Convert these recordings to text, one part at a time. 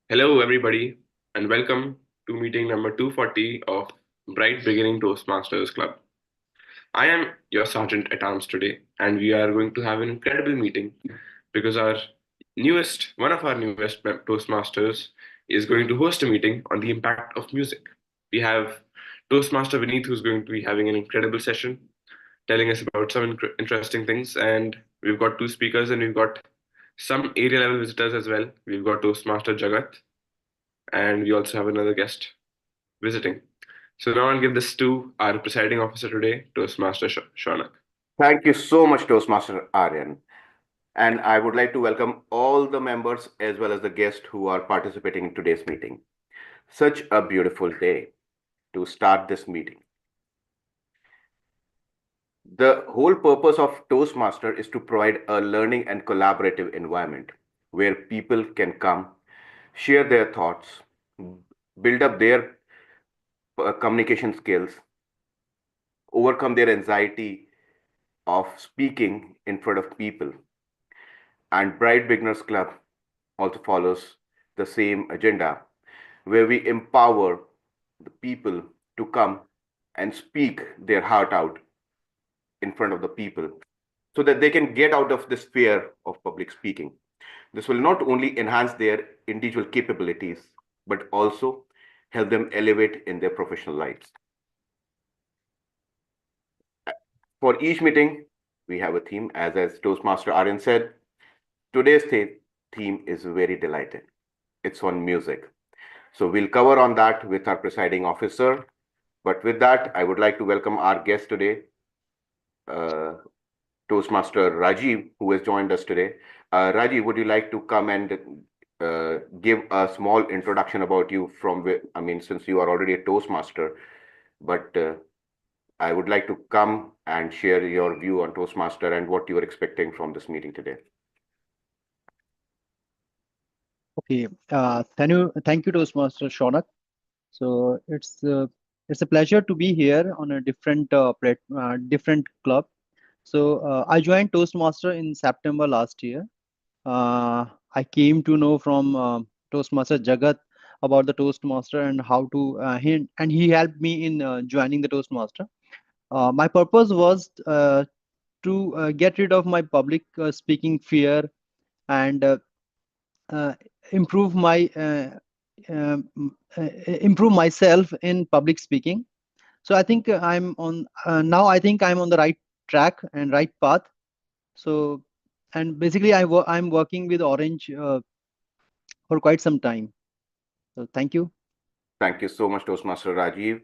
Hello, everybody, and welcome to meeting number 240 of Bright Beginning Toastmasters Club. I am your sergeant at arms today, and we are going to have an incredible meeting because one of our newest Toastmasters, is going to host a meeting on the impact of music. We have Toastmaster Vineet, who's going to be having an incredible session, telling us about some interesting things, and we've got two speakers, and we've got some area level visitors as well. We've got Toastmaster Jagat, and we also have another guest visiting. So now I'll give this to our presiding officer today, Toastmaster Shaunak. Thank you so much, Toastmaster Aryan. And I would like to welcome all the members as well as the guests who are participating in today's meeting. Such a beautiful day to start this meeting. The whole purpose of Toastmaster is to provide a learning and collaborative environment where people can come, share their thoughts, build up their communication skills, overcome their anxiety of speaking in front of people. And Bright Beginners Club also follows the same agenda where we empower the people to come and speak their heart out in front of the people so that they can get out of this fear of public speaking. This will not only enhance their individual capabilities, but also help them elevate in their professional lives. For each meeting, we have a theme. As Toastmaster Aryan said, today's theme is very delighted. It's on music. So we'll cover on that with our presiding officer. But with that, I would like to welcome our guest today, Toastmaster Rajiv, who has joined us today. Rajiv, would you like to come and give a small introduction about you since you are already a Toastmaster, but I would like to come and share your view on Toastmaster and what you are expecting from this meeting today. Okay, thank you, Toastmaster Shaunak. So it's a pleasure to be here on a different club. So I joined Toastmaster in September last year. I came to know from Toastmaster Jagat about the Toastmaster and how to he helped me in joining the Toastmaster. My purpose was to get rid of my public speaking fear and uh, improve my um, improve myself in public speaking. So I think I'm on now. I think I'm on the right track and right path. So and basically I'm working with Orange for quite some time. So thank you. Thank you so much, Toastmaster Rajiv.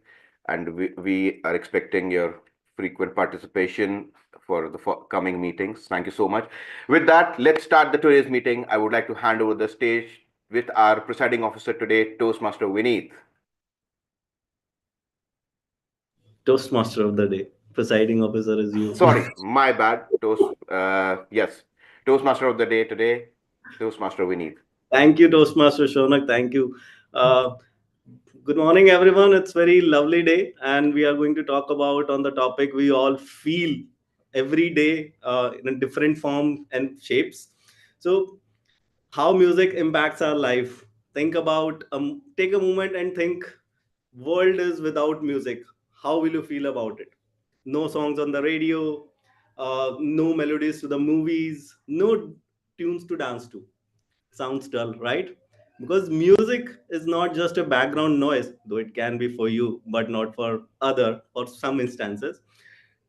And we are expecting your frequent participation for the coming meetings. Thank you so much. With that, let's start the today's meeting. I would like to hand over the stage with our presiding officer today, Toastmaster Vineet. Toastmaster of the day. Presiding officer is you. Sorry, my bad. Yes, Toastmaster of the day today, Toastmaster Vineet. Thank you, Toastmaster Shonak. Thank you. Good morning, everyone. It's very lovely day, and we are going to talk about on the topic we all feel every day in a different form and shapes. So, how music impacts our life. Think about take a moment and think. World is without music. How will you feel about it? No songs on the radio, no melodies to the movies, no tunes to dance to. Sounds dull, right? Because music is not just a background noise, though it can be for you, but not for other or some instances.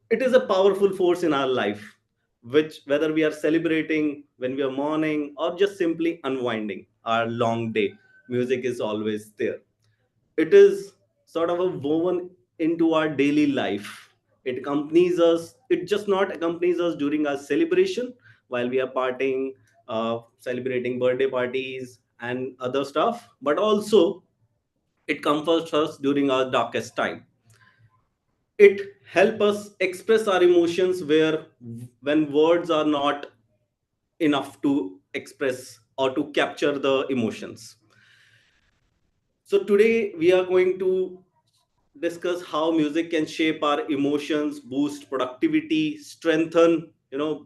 It is a powerful force in our life, which whether we are celebrating, when we are mourning, or just simply unwinding our long day, music is always there. It is sort of a woven into our daily life. It accompanies us. It just not accompanies us during our celebration while we are partying, celebrating birthday parties and other stuff, but also it comforts us during our darkest time. It helps us express our emotions where when words are not enough to express or to capture the emotions. So today we are going to discuss how music can shape our emotions, boost productivity, strengthen,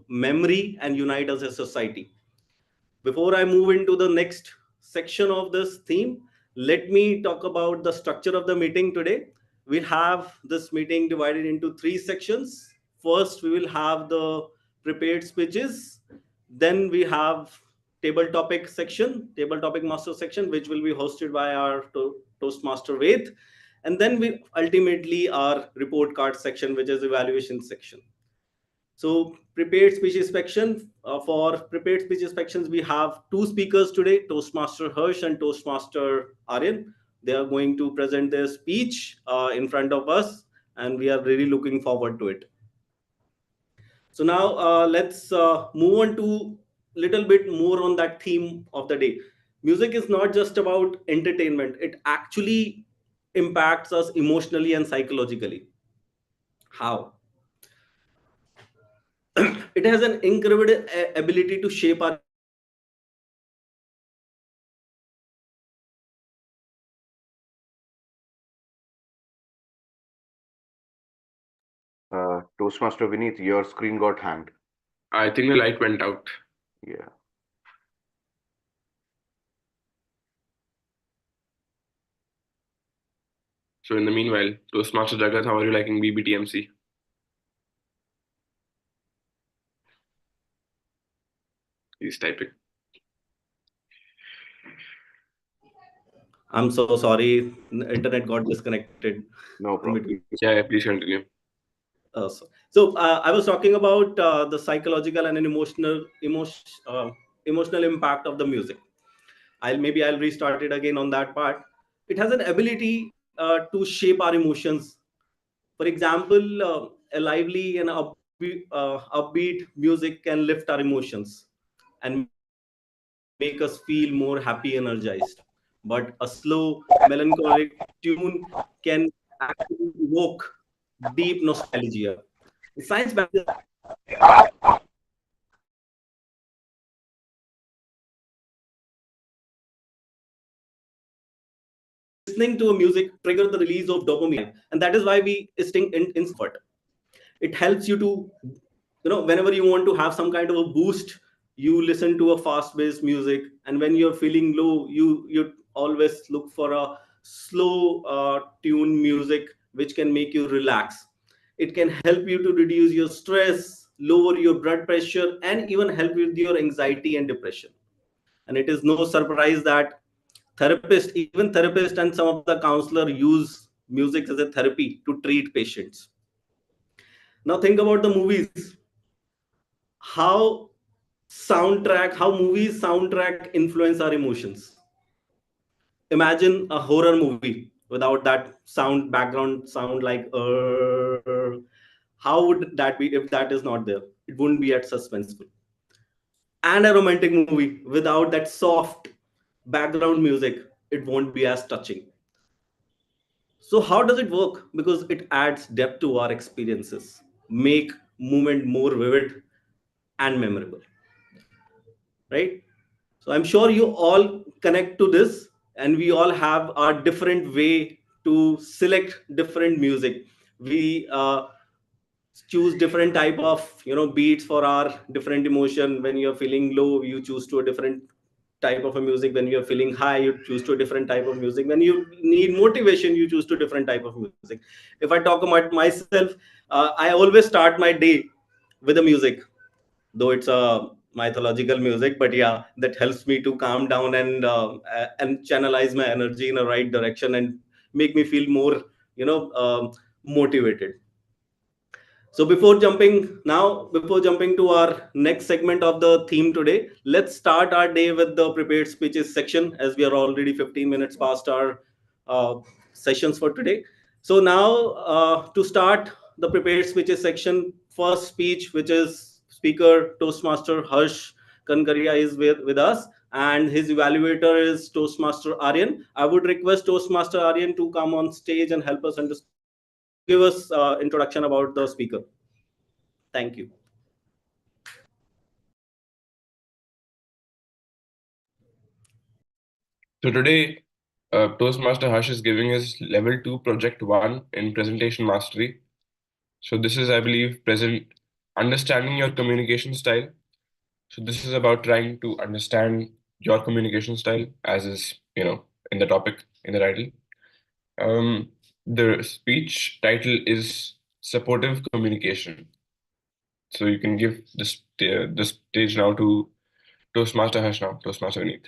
memory, and unite us as a society. Before I move into the next section of this theme, let me talk about the structure of the meeting today. We have this meeting divided into three sections. First, we will have the prepared speeches. Then we have table topic master section, which will be hosted by our Toastmaster Ved. And then we ultimately our report card section, which is evaluation section. So prepared speech inspection, for prepared speech inspections, we have two speakers today, Toastmaster Harsh and Toastmaster Aryan. They are going to present their speech in front of us, and we are really looking forward to it. So now let's move on to little bit more on that theme of the day. Music is not just about entertainment. It actually impacts us emotionally and psychologically. How? It has an incredible ability to shape our emotions. Toastmaster Vineet, your screen got hanged. I think the light went out. Yeah. So in the meanwhile, Toastmaster Jagat, how are you liking BBTMC? He's typing. I'm so sorry, the internet got disconnected No in problem. between. Yeah, please continue. I was talking about the psychological and an emotional impact of the music. I'll restart it again on that part. It has an ability to shape our emotions. For example, a lively and upbeat music can lift our emotions and make us feel more happy, energized. But a slow, melancholic tune can actually evoke deep nostalgia. Science backs this up. Listening to a music trigger the release of dopamine, and that is why we sting in comfort. It helps you to, whenever you want to have some kind of a boost, you listen to a fast based music, and when you're feeling low, you always look for a slow tune music which can make you relax. It can help you to reduce your stress, lower your blood pressure, and even help with your anxiety and depression. And it is no surprise that even therapists and some of the counselor use music as a therapy to treat patients. Now think about the movies. How how movies soundtrack influence our emotions. Imagine a horror movie without that sound background sound like how would that be if that is not there? It wouldn't be as suspenseful. And a romantic movie without that soft background music, it won't be as touching. So how does it work? Because it adds depth to our experiences, make movement more vivid and memorable, right? So I'm sure you all connect to this, and we all have our different way to select different music. We choose different type of beats for our different emotion. When you're feeling low, you choose to a different type of a music. When you're feeling high, you choose to a different type of music. When you need motivation, you choose to a different type of music. If I talk about myself, I always start my day with a music, though it's a mythological music, but yeah, that helps me to calm down and channelize my energy in the right direction and make me feel more motivated. So before jumping to our next segment of the theme today, let's start our day with the prepared speeches section, as we are already 15 minutes past our uh, sessions for today. So now to start the prepared speeches section, first speech, which is speaker Toastmaster Harsh Kankaria is with us, and his evaluator is Toastmaster Aryan. I would request Toastmaster Aryan to come on stage and help us understand. Can you give us introduction about the speaker? Thank you. So today, Toastmaster Harsh is giving his level 2 project 1 in presentation mastery. So this is, I believe, understanding your communication style. So this is about trying to understand your communication style, as is, in the topic, in the title. The speech title is Supportive Communication. So you can give the stage now to Toastmaster Harsh now, Toastmaster Vineet.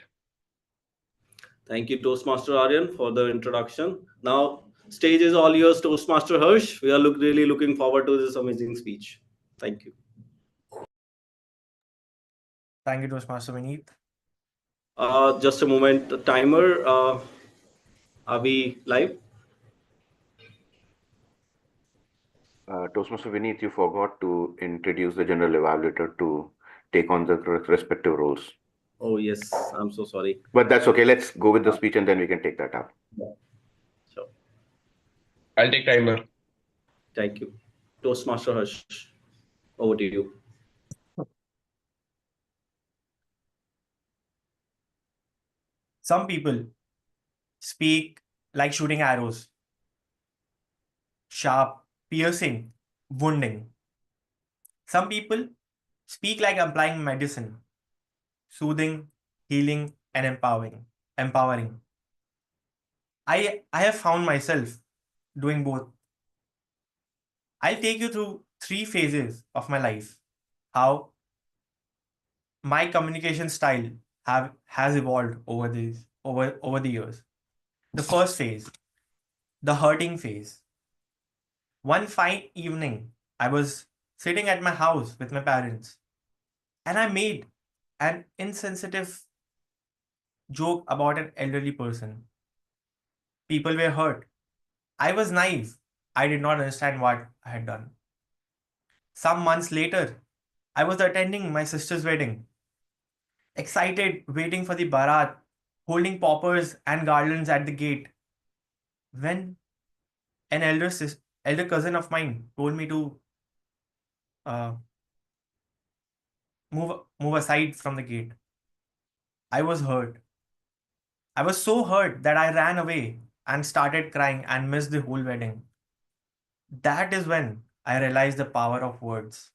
Thank you, Toastmaster Aryan, for the introduction. Now, stage is all yours, Toastmaster Hirsch. We are really looking forward to this amazing speech. Thank you. Thank you, Toastmaster Vineet. Just a moment, the timer. Are we live? Toastmaster Vineet, you forgot to introduce the general evaluator to take on the respective roles. Oh, yes. I'm so sorry. But that's okay. Let's go with the speech and then we can take that up. Sure. I'll take timer. Thank you. Toastmaster Hirsch, over to you. Some people speak like shooting arrows, sharp, piercing, wounding. Some people speak like applying medicine, soothing, healing, and empowering. Empowering. I have found myself doing both. I'll take you through 3 phases of my life. How my communication style has evolved over the years. The first phase, the hurting phase. One fine evening, I was sitting at my house with my parents, and I made an insensitive joke about an elderly person. People were hurt. I was naive. I did not understand what I had done. Some months later, I was attending my sister's wedding, excited, waiting for the barat, holding poppers and garlands at the gate, when an elder cousin of mine told me to uh, move aside from the gate. I was hurt. I was so hurt that I ran away and started crying and missed the whole wedding. That is when I realized the power of words.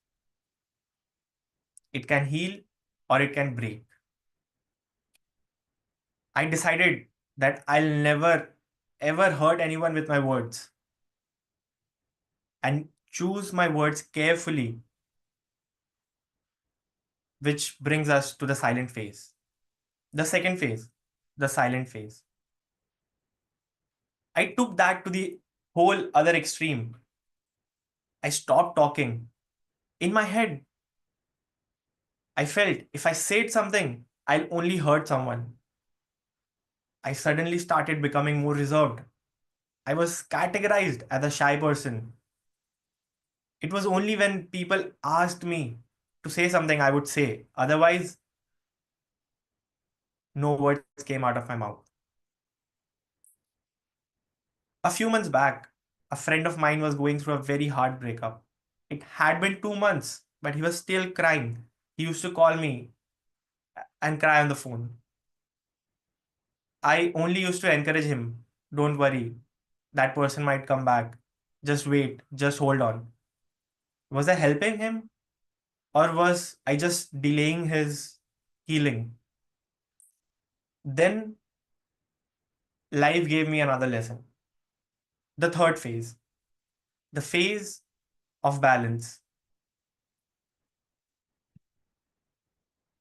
It can heal or it can break. I decided that I'll never ever hurt anyone with my words and choose my words carefully, which brings us to the silent phase. The second phase, the silent phase. I took that to the whole other extreme. I stopped talking. In my head, I felt if I said something, I'll only hurt someone. I suddenly started becoming more reserved. I was categorized as a shy person. It was only when people asked me to say something I would say. Otherwise, no words came out of my mouth. A few months back, a friend of mine was going through a very hard breakup. It had been 2 months, but he was still crying. He used to call me and cry on the phone. I only used to encourage him. Don't worry, that person might come back. Just wait, just hold on. Was I helping him or was I just delaying his healing? Then life gave me another lesson. The third phase, the phase of balance.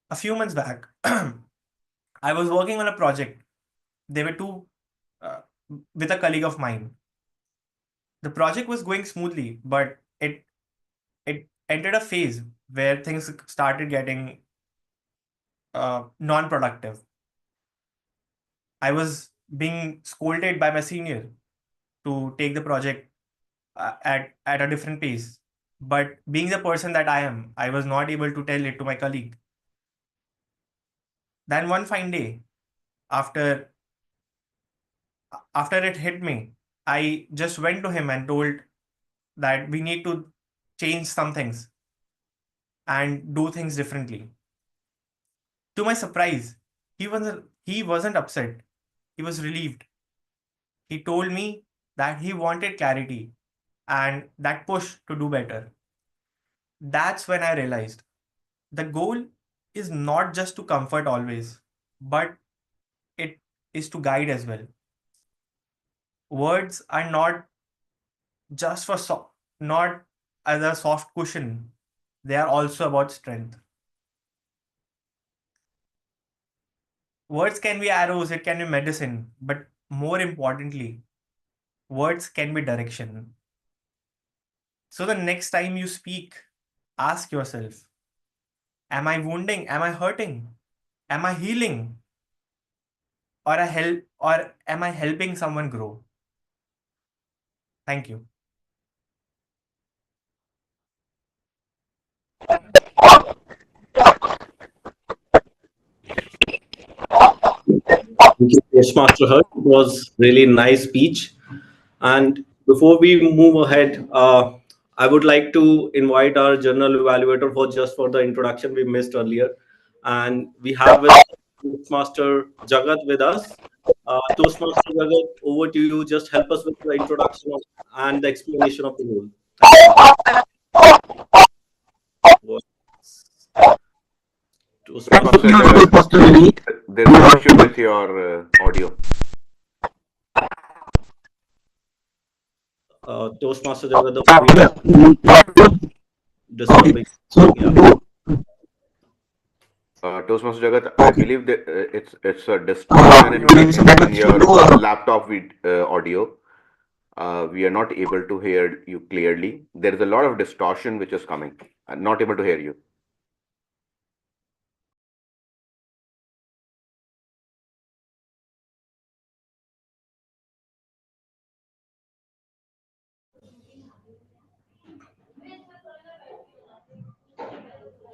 A few months back, I was working on a project. There were two uh, with a colleague of mine. The project was going smoothly, but it entered a phase where things started getting non-productive. I was being scolded by my senior to take the project at a different pace. But being the person that I am, I was not able to tell it to my colleague. Then one fine day, after after it hit me, I just went to him and told that we need to change some things and do things differently. To my surprise, he wasn't upset. He was relieved. He told me that he wanted clarity and that push to do better. That's when I realized the goal is not just to comfort always, but it is to guide as well. Words are not just for not as a soft cushion. They are also about strength. Words can be arrows, it can be medicine, but more importantly, words can be direction. So the next time you speak, ask yourself, am I wounding? Am I hurting? Am I healing? Or am I helping someone grow? Thank you. Thank you, Toastmaster Hurt. It was really nice speech. And before we move ahead, I would like to invite our general evaluator for just for the introduction we missed earlier. And we have with Toastmaster Jagat with us. Toastmaster Jagat, over to you. Just help us with the introduction and the explanation of the role. Thank you. Toastmaster Jagat, there's an issue with your audio. Toastmaster Jagat, the disturbing. Yeah. Toastmaster Jagat, I believe that it's a distortion in your laptop audio. We are not able to hear you clearly. There is a lot of distortion which is coming. I'm not able to hear you.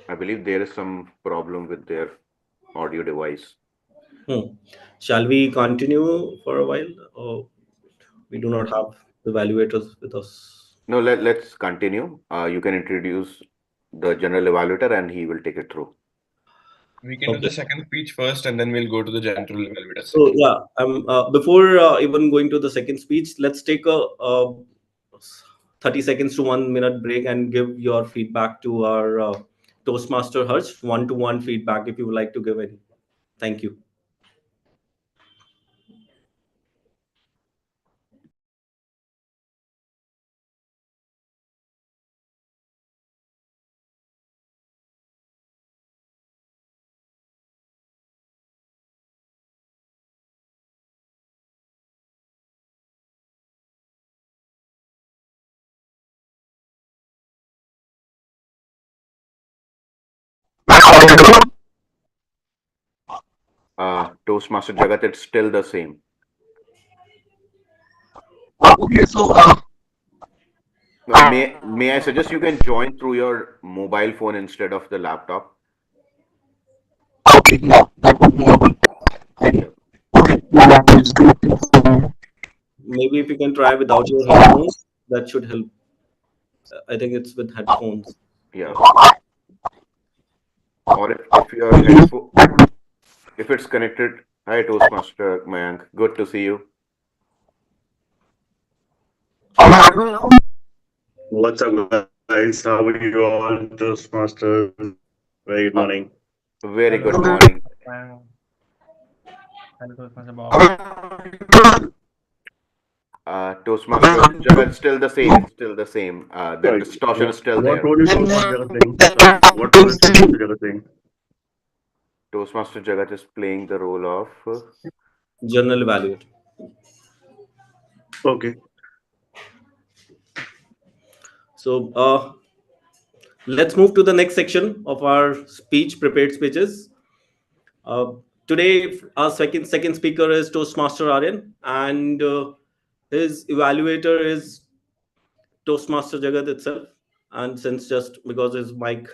I believe there is some problem with their audio device. Shall we continue for a while? Or we do not have the evaluators with us? No, let's continue. You can introduce the general evaluator and he will take it through. We can do the second speech first, and then we'll go to the general evaluator So section. yeah, before even going to the second speech, let's take a 30 seconds to 1 minute break and give your feedback to our Toastmaster Harsh, one-to-one feedback if you would like to give any. Thank you. Toastmaster Jagat, it's still the same. Okay, so May I suggest you can join through your mobile phone instead of the laptop? okay, yeah, that would be a good idea. Okay, now I'm disconnecting from. Maybe if you can try without your headphones, that should help. I think it's with headphones. Yeah. Or if your headphone, if it's connected. Hi, Toastmaster Mayank. Good to see you. What's up, guys? How are you all? Toastmasters. Very good morning. Very good Hello. morning. Hello, Toastmaster Bob. Toastmaster Jagat, still the same. It's still the same. The distortion is still What there. role is Toastmaster Jagat playing? What role is Toastmaster Jagat playing? Toastmaster Jagat is playing the role of. General evaluator. Okay. So let's move to the next section of our speech, prepared speeches. Today, our second speaker is Toastmaster Aryan, and his evaluator is Toastmaster Jagat itself. And since just because his mic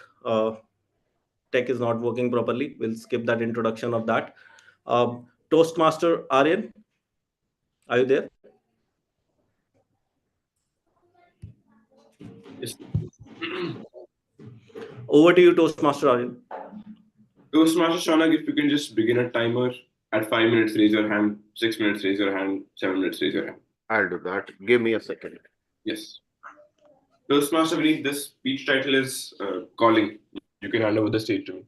tech is not working properly, we'll skip that introduction of that. Toastmaster Aryan, are you there? Yes. Over to you, Toastmaster Aryan. Toastmaster Shaunak, if you can just begin a timer at 5 minutes, raise your hand. 6 minutes, raise your hand. 7 minutes, raise your hand. I'll do that. Give me a second. Yes. Toastmaster Vineet, this speech title is Calling. You can hand over the stage to me.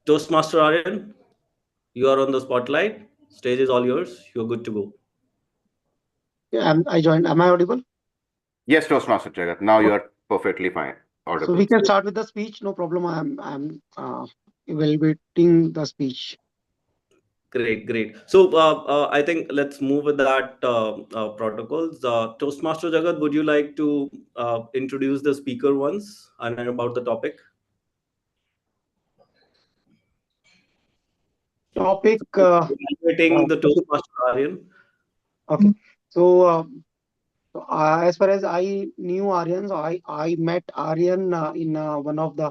Toastmaster Aryan, you are on the spotlight. Stage is all yours. You're good to go. Yeah, I joined. Am I audible? Yes, Toastmaster Jagat. Now you Okay. are perfectly fine, So audible. we can start with the speech. No problem. I'm evaluating the speech. Great, great. So I think let's move with that protocols. Toastmaster Jagat, would you like to introduce the speaker once and about the topic? Topic. Evaluating the Toastmaster Aryan. Okay. So, as far as I knew Aryan, so I met Aryan in one of the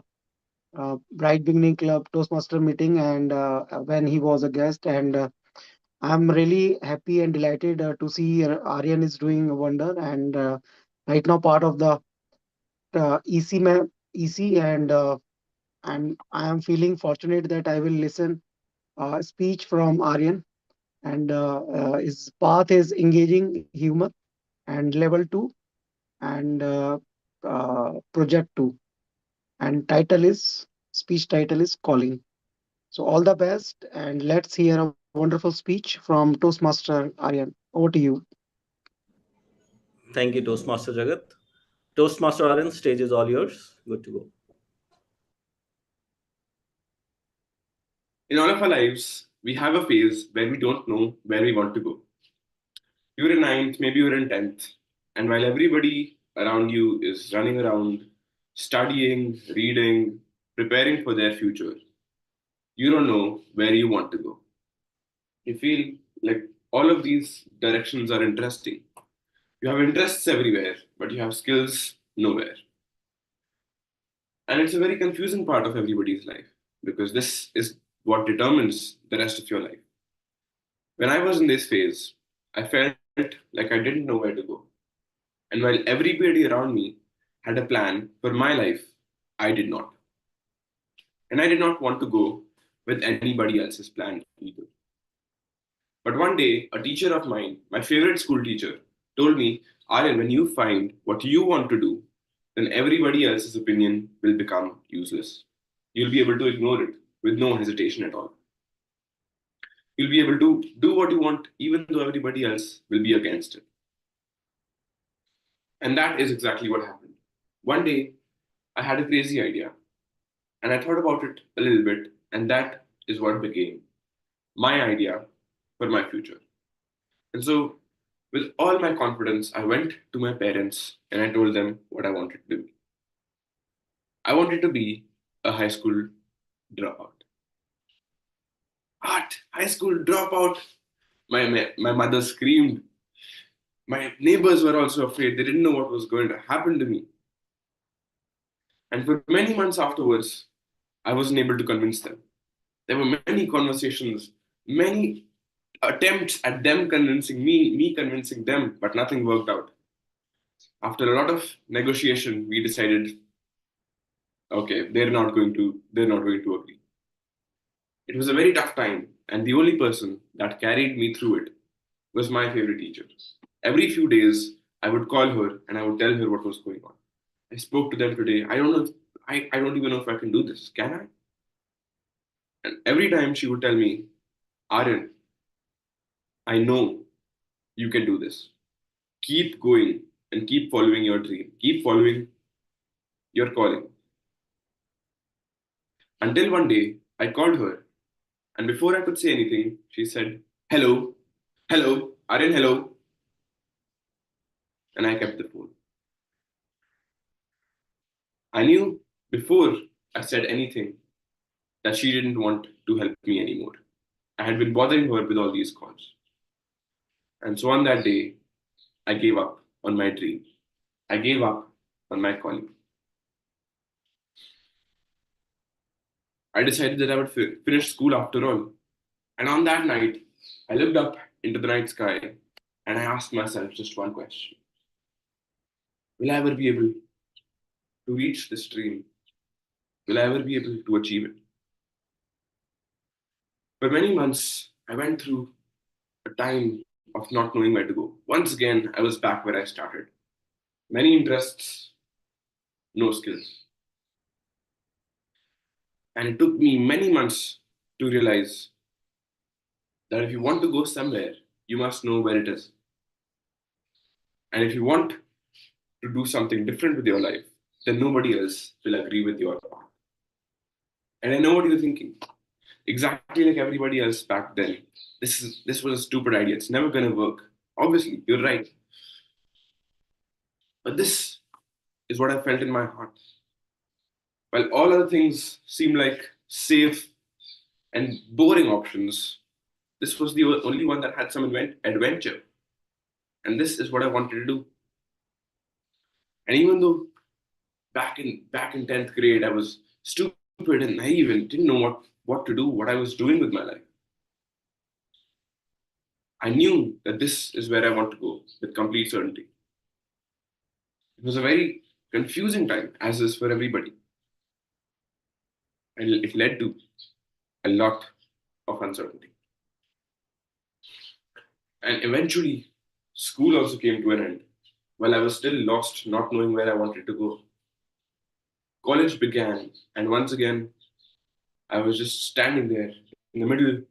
Bright Beginning Club Toastmaster meeting, and when he was a guest, and I'm really happy and delighted to see Aryan is doing a wonder, and right now part of the EC, and I am feeling fortunate that I will listen speech from Aryan, and his path is engaging humor and level 2 and project 2, and speech title is calling. So all the best, and let's hear a wonderful speech from Toastmaster Aryan. Over to you. Thank you, Toastmaster Jagat. Toastmaster Aryan, stage is all yours. Good to go. In all of our lives, we have a phase where we don't know where we want to go. You're in ninth, maybe you're in 10th, and while everybody around you is running around, studying, reading, preparing for their future, you don't know where you want to go. You feel like all of these directions are interesting. You have interests everywhere, but you have skills nowhere. And it's a very confusing part of everybody's life because this is what determines the rest of your life. When I was in this phase, I felt like I didn't know where to go. And while everybody around me had a plan for my life, I did not. And I did not want to go with anybody else's plan either. But one day, a teacher of mine, my favorite school teacher, told me, Aryan, when you find what you want to do, then everybody else's opinion will become useless. You'll be able to ignore it with no hesitation at all. You'll be able to do what you want, even though everybody else will be against it. And that is exactly what happened. One day, I had a crazy idea, and I thought about it a little bit, and that is what became my idea for my future. And so, with all my confidence, I went to my parents and I told them what I wanted to be. I wanted to be a high school dropout. What? High school dropout? My mother screamed. My neighbors were also afraid. They didn't know what was going to happen to me. And for many months afterwards, I wasn't able to convince them. There were many conversations, many attempts at them convincing me convincing them, but nothing worked out. After a lot of negotiation, we decided, okay, they're not going to agree. It was a very tough time, and the only person that carried me through it was my favorite teacher. Every few days, I would call her and I would tell her what was going on. I spoke to them today. I don't know if I don't even know if I can do this. Can I? And every time she would tell me, Aryan, I know you can do this. Keep going and keep following your dream. Keep following your calling. Until one day, I called her, and before I could say anything, she said, hello, hello, Aryan, hello. And I kept the phone. I knew before I said anything that she didn't want to help me anymore. I had been bothering her with all these calls. And so on that day, I gave up on my dream. I gave up on my calling. I decided that I would finish school after all. And on that night, I looked up into the night sky and I asked myself just one question. Will I ever be able to reach this dream? Will I ever be able to achieve it? For many months, I went through a time of not knowing where to go. Once again, I was back where I started. Many interests, no skills. And it took me many months to realize that if you want to go somewhere, you must know where it is. And if you want to do something different with your life, then nobody else will agree with your path. And I know what you're thinking. Exactly like everybody else back then. This was a stupid idea. It's never gonna work. Obviously, you're right. But this is what I felt in my heart. While all other things seem like safe and boring options, this was the only one that had some adventure. And this is what I wanted to do. And even though back in 10th grade, I was stupid and naive and didn't know what to do, what I was doing with my life, I knew that this is where I want to go with complete certainty. It was a very confusing time, as is for everybody. And it led to a lot of uncertainty. And eventually, school also came to an end while I was still lost, not knowing where I wanted to go. College began, and once again, I was just standing there in the middle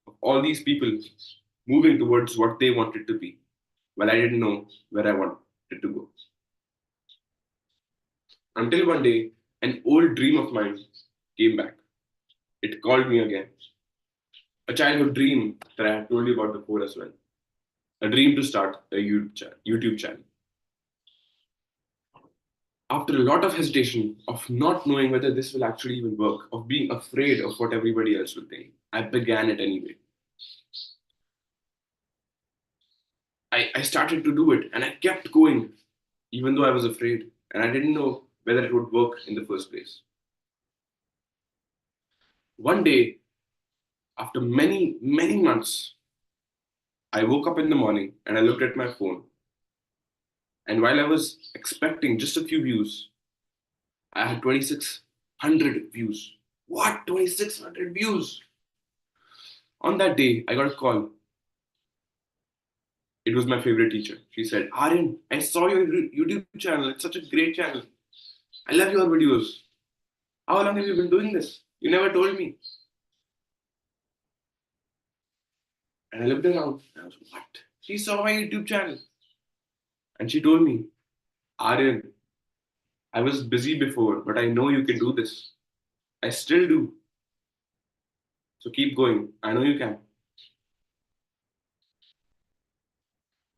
of all these people moving towards what they wanted to be, while I didn't know where I wanted to go. Until one day, an old dream of mine came back. It called me again. A childhood dream that I had told you about before as well. A dream to start a YouTube channel. After a lot of hesitation, of not knowing whether this will actually even work, of being afraid of what everybody else will think, I began it anyway. I started to do it and I kept going, even though I was afraid and I didn't know whether it would work in the first place. One day, after many, many months, I woke up in the morning and I looked at my phone. And while I was expecting just a few views, I had 2,600 views. What? 2,600 views? On that day, I got a call. It was my favorite teacher. She said, Aryan, I saw your YouTube channel. It's such a great channel. I love your videos. How long have you been doing this? You never told me. And I looked around and I was, what? She saw my YouTube channel. And she told me, Aryan, I was busy before, but I know you can do this. I still do. So keep going. I know you can.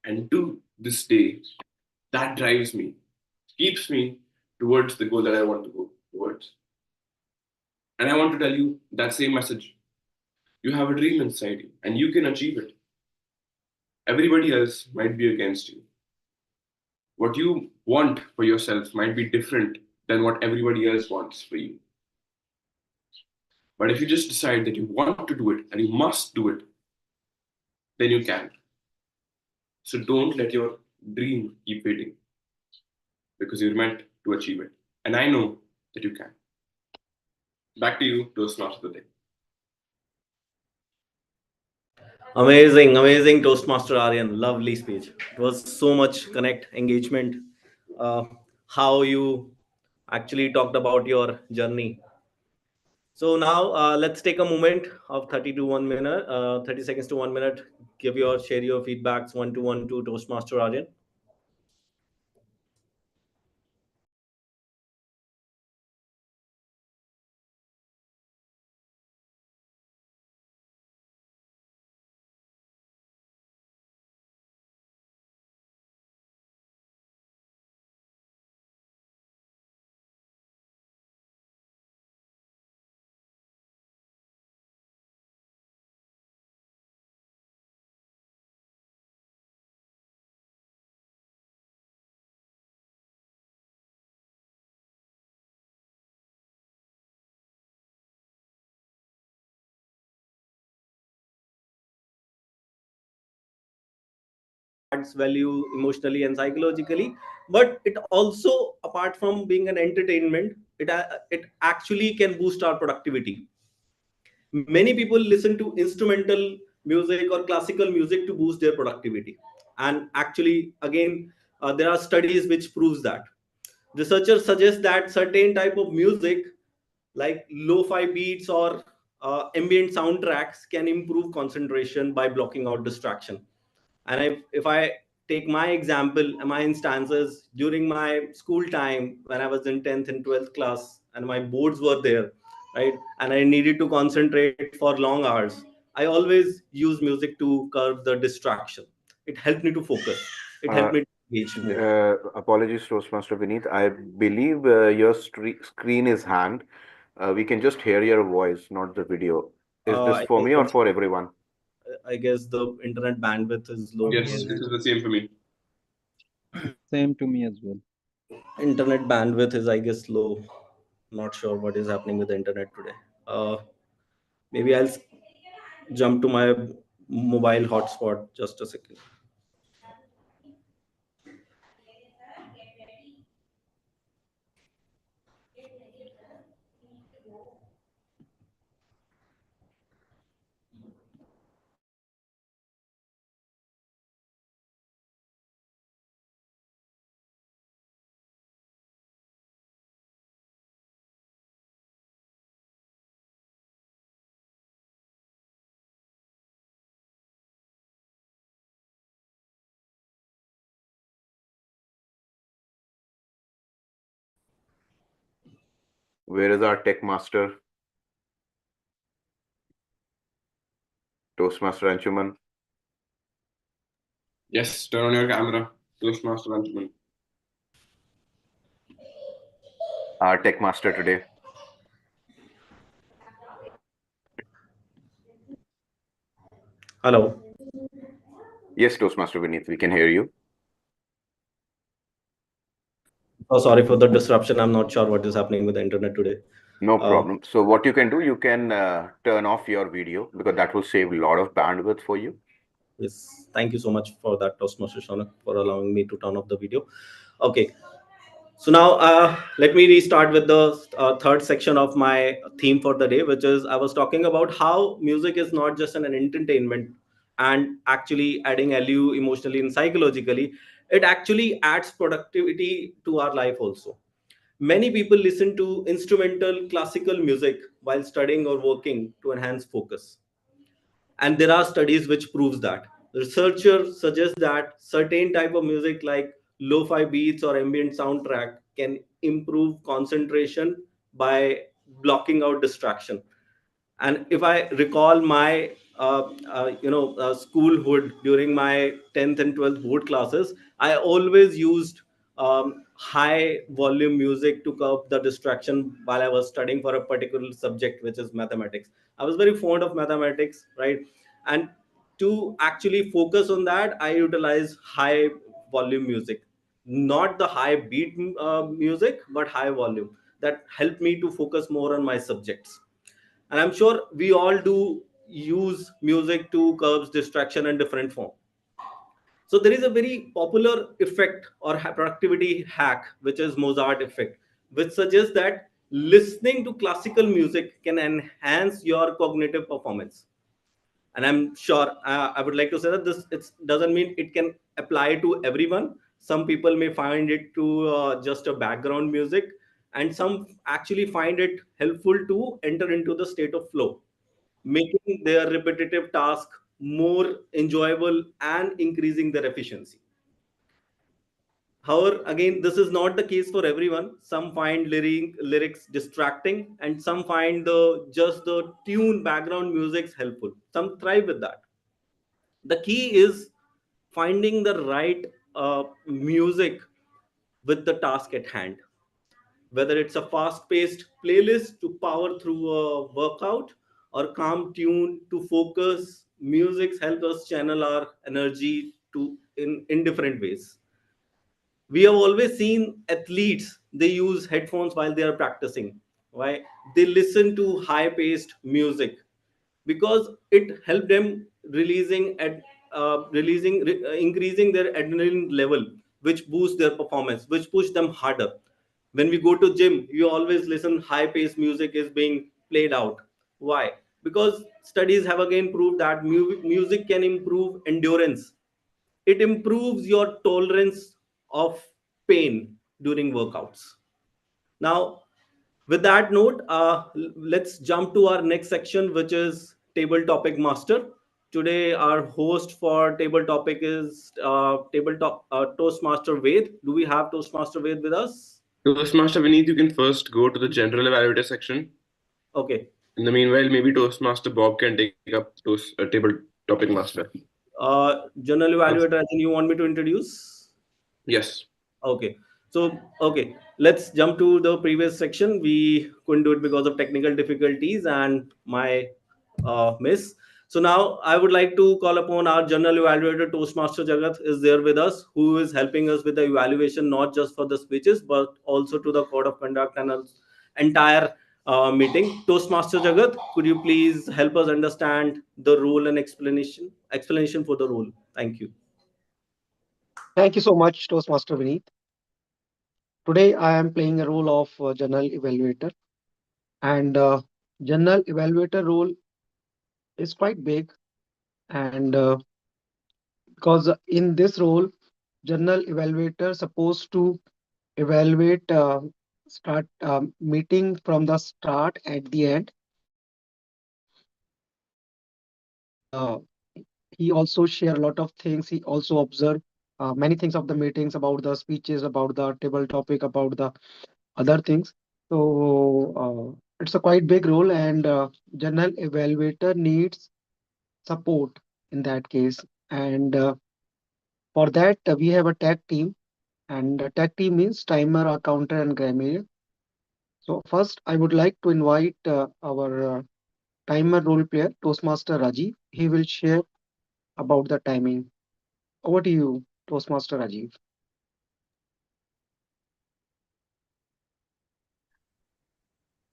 And to this day, that drives me, keeps me towards the goal that I want to go towards. And I want to tell you that same message. You have a dream inside you, and you can achieve it. Everybody else might be against you. What you want for yourself might be different than what everybody else wants for you. But if you just decide that you want to do it and you must do it, then you can. So don't let your dream keep waiting because you're meant to achieve it. And I know that you can. Back to you, Toastmaster of the day. Amazing Toastmaster Aryan. Lovely speech. It was so much connect, engagement. Uh, how you actually talked about your journey. So now let's take a moment of 30 to 1 minute, 30 seconds to 1 minute. Share your feedbacks one to one to Toastmaster Aryan. Adds value emotionally and psychologically, but it also, apart from being an entertainment, it actually can boost our productivity. Many people listen to instrumental music or classical music to boost their productivity, and actually again there are studies which proves that. Researchers suggest that certain type of music like lo-fi beats or ambient soundtracks can improve concentration by blocking out distraction. And if I take my example, my instances during my school time when I was in 10th and 12th class and my boards were there, right, and I needed to concentrate for long hours, I always use music to curb the distraction. It helped me to focus, it helped Uh, me to engage more. Apologies, Toastmaster Vineet. I believe your screen is hanged. We can just hear your voice, not the video. Is this I for guess me or for everyone? the internet bandwidth is low. Yes, Yes. this is the same for me. Same to me as well. Internet bandwidth is, I guess, low. Not sure what is happening with the internet today. Maybe I'll jump to my mobile hotspot. Just a second. Where is our tech master, Toastmaster Anshuman? Yes, turn on your camera. Toastmaster Anjuman. Our tech master today. Hello. Yes, Toastmaster Vineet, we can hear you. Oh, sorry for the disruption. I'm not sure what is happening with the internet today. No Uh, problem. So what you can do, you can turn off your video because that will save a lot of bandwidth for you. yes. Thank you so much for that, Toastmaster Shaunak, for allowing me to turn off the video. Okay. So now let me restart with the third section of my theme for the day, which is I was talking about how music is not just an entertainment and actually adding value emotionally and psychologically. It actually adds productivity to our life also. Many people listen to instrumental classical music while studying or working to enhance focus, and there are studies which proves that. Researchers suggest that certain type of music like lo-fi beats or ambient soundtrack can improve concentration by blocking out distraction. And if I recall my schoolhood during my 10th and 12th board classes, I always used high volume music to curb the distraction while I was studying for a particular subject, which is mathematics. I was very fond of mathematics, right? And to actually focus on that, I utilize high volume music, not the high beat music, but high volume. That helped me to focus more on my subjects. And I'm sure we all do use music to curb distraction in different form. So there is a very popular effect or productivity hack, which is Mozart effect, which suggests that listening to classical music can enhance your cognitive performance. And I'm sure I would like to say that this it doesn't mean it can apply to everyone. Some people may find it to just a background music, and some actually find it helpful to enter into the state of flow, making their repetitive task more enjoyable and increasing their efficiency. However, again, this is not the case for everyone. Some find lyrics distracting, and some find the just the tune background music's helpful. Some thrive with that. The key is finding the right music with the task at hand. Whether it's a fast-paced playlist to power through a workout or calm tune to focus, music helps us channel our energy to in different ways. We have always seen athletes, they use headphones while they are practicing. Why? They listen to high-paced music because it helped them increasing their adrenaline level, which boosts their performance, which push them harder. When we go to gym, you always listen high paced music is being played out. Why? Because studies have again proved that music can improve endurance. It improves your tolerance of pain during workouts. Now, With that note, let's jump to our next section, which is table topic master. Today, our host for table topic is Toastmaster Ved. Do we have Toastmaster Ved with us? Toastmaster Vineet, you can first go to the general evaluator section. Okay. In the meanwhile, maybe Toastmaster Bob can take up table topic master. General evaluator, I think you want me to introduce? Yes. Okay. So, okay, let's jump to the previous section. We couldn't do it because of technical difficulties and my miss. So now I would like to call upon our general evaluator, Toastmaster Jagat, is there with us, who is helping us with the evaluation, not just for the speeches, but also to the code of conduct and entire meeting. Toastmaster Jagat, could you please help us understand the role and explanation for the role? Thank you. Thank you so much, Toastmaster Vineet. Today, I am playing a role of general evaluator, and general evaluator role is quite big. And because in this role, general evaluator supposed to evaluate start meeting from the start at the end, and he also share a lot of things. He also observe many things of the meetings, about the speeches, about the table topic, about the other things. So it's a quite big role, and general evaluator needs support in that case. And for that, we have a tag team, and tag team means timer, a counter, and grammar. So first, I would like to invite our timer role player, Toastmaster Rajiv. He will share about the timing. Over to you, Toastmaster Rajiv.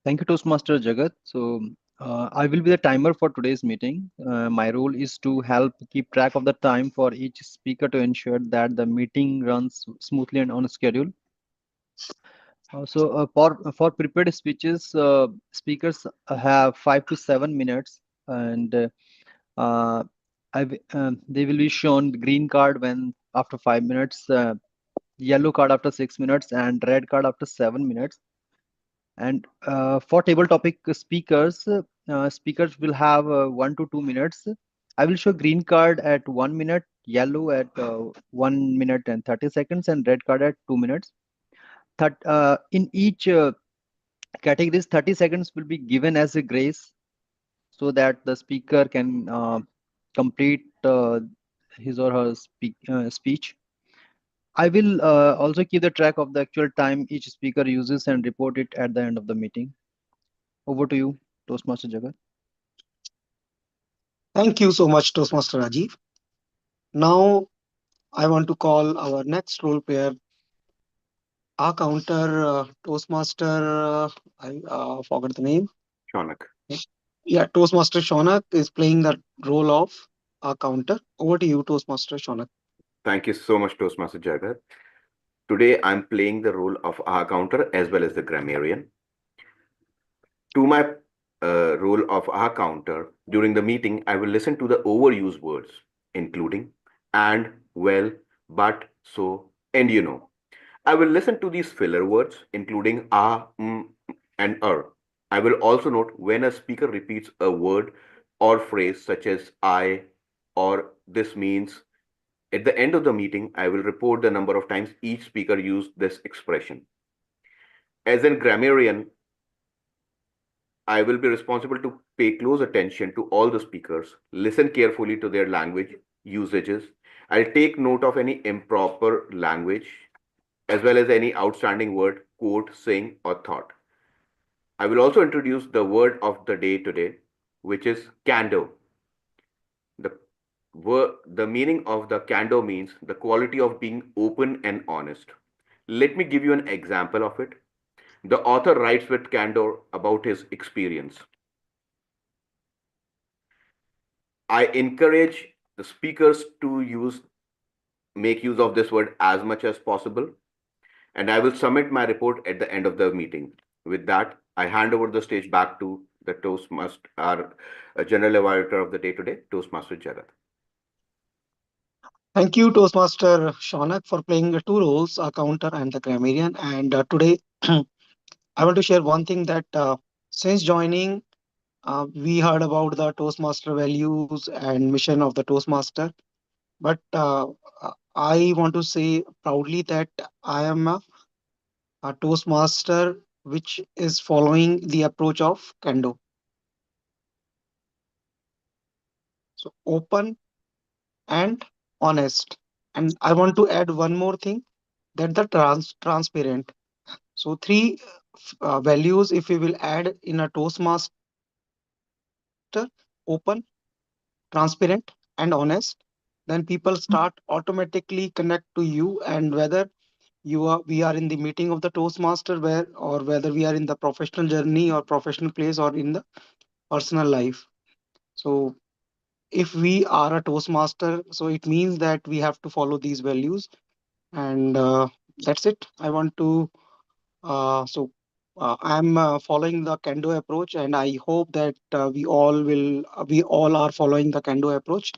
Thank you, Toastmaster Jagat. So, I will be the timer for today's meeting. My role is to help keep track of the time for each speaker to ensure that the meeting runs smoothly and on schedule. For prepared speeches, speakers have 5 to 7 minutes, and uh, they will be shown the green card when after 5 minutes, yellow card after 6 minutes, and red card after 7 minutes. And for table topic speakers, speakers will have 1 to 2 minutes. I will show green card at 1 minute, yellow at 1 minute and 30 seconds, and red card at 2 minutes. In each categories, 30 seconds will be given as a grace so that the speaker can complete his or her speech. I will also keep the track of the actual time each speaker uses and report it at the end of the meeting. Over to you, Toastmaster Jagat. Thank you so much, Toastmaster Rajiv. Now, I want to call our next role player, our counter Toastmaster. I forgot the name. Shonak. Yeah, Toastmaster Shonak is playing the role of our counter. Over to you, Toastmaster Shonak. Thank you so much, Toastmaster Jagat. Today, I'm playing the role of a counter as well as the grammarian. To my role of a counter, during the meeting, I will listen to the overused words, including and, well, but, so, and you know. I will listen to these filler words, including and I will also note when a speaker repeats a word or phrase such as I or this means. At the end of the meeting, I will report the number of times each speaker used this expression. As a grammarian, I will be responsible to pay close attention to all the speakers, listen carefully to their language usages. I'll take note of any improper language as well as any outstanding word, quote, saying, or thought. I will also introduce the word of the day today, which is candor. The meaning of the candor means the quality of being open and honest. Let me give you an example of it. The author writes with candor about his experience. I encourage the speakers to make use of this word as much as possible, and I will submit my report at the end of the meeting. With that, I hand over the stage back to the Toastmaster, our general evaluator of the day today, Toastmaster Jagat. Thank you, Toastmaster Shonak, for playing the two roles, a counter and the grammarian. And today, I want to share one thing that since joining, we heard about the Toastmaster values and mission of the Toastmaster. But I want to say proudly that I am a Toastmaster which is following the approach of Kendo. So open and honest. And I want to add one more thing, that the transparent. So three values if we will add in a Toastmaster: open, transparent, and honest. Then people start automatically connect to you, and whether we are in the meeting of the Toastmaster, where or whether we are in the professional journey or professional place or in the personal life. So if we are a Toastmaster, so it means that we have to follow these values. And that's it. I want to so I'm following the Kendo approach, and I hope that we all are following the Kendo approach.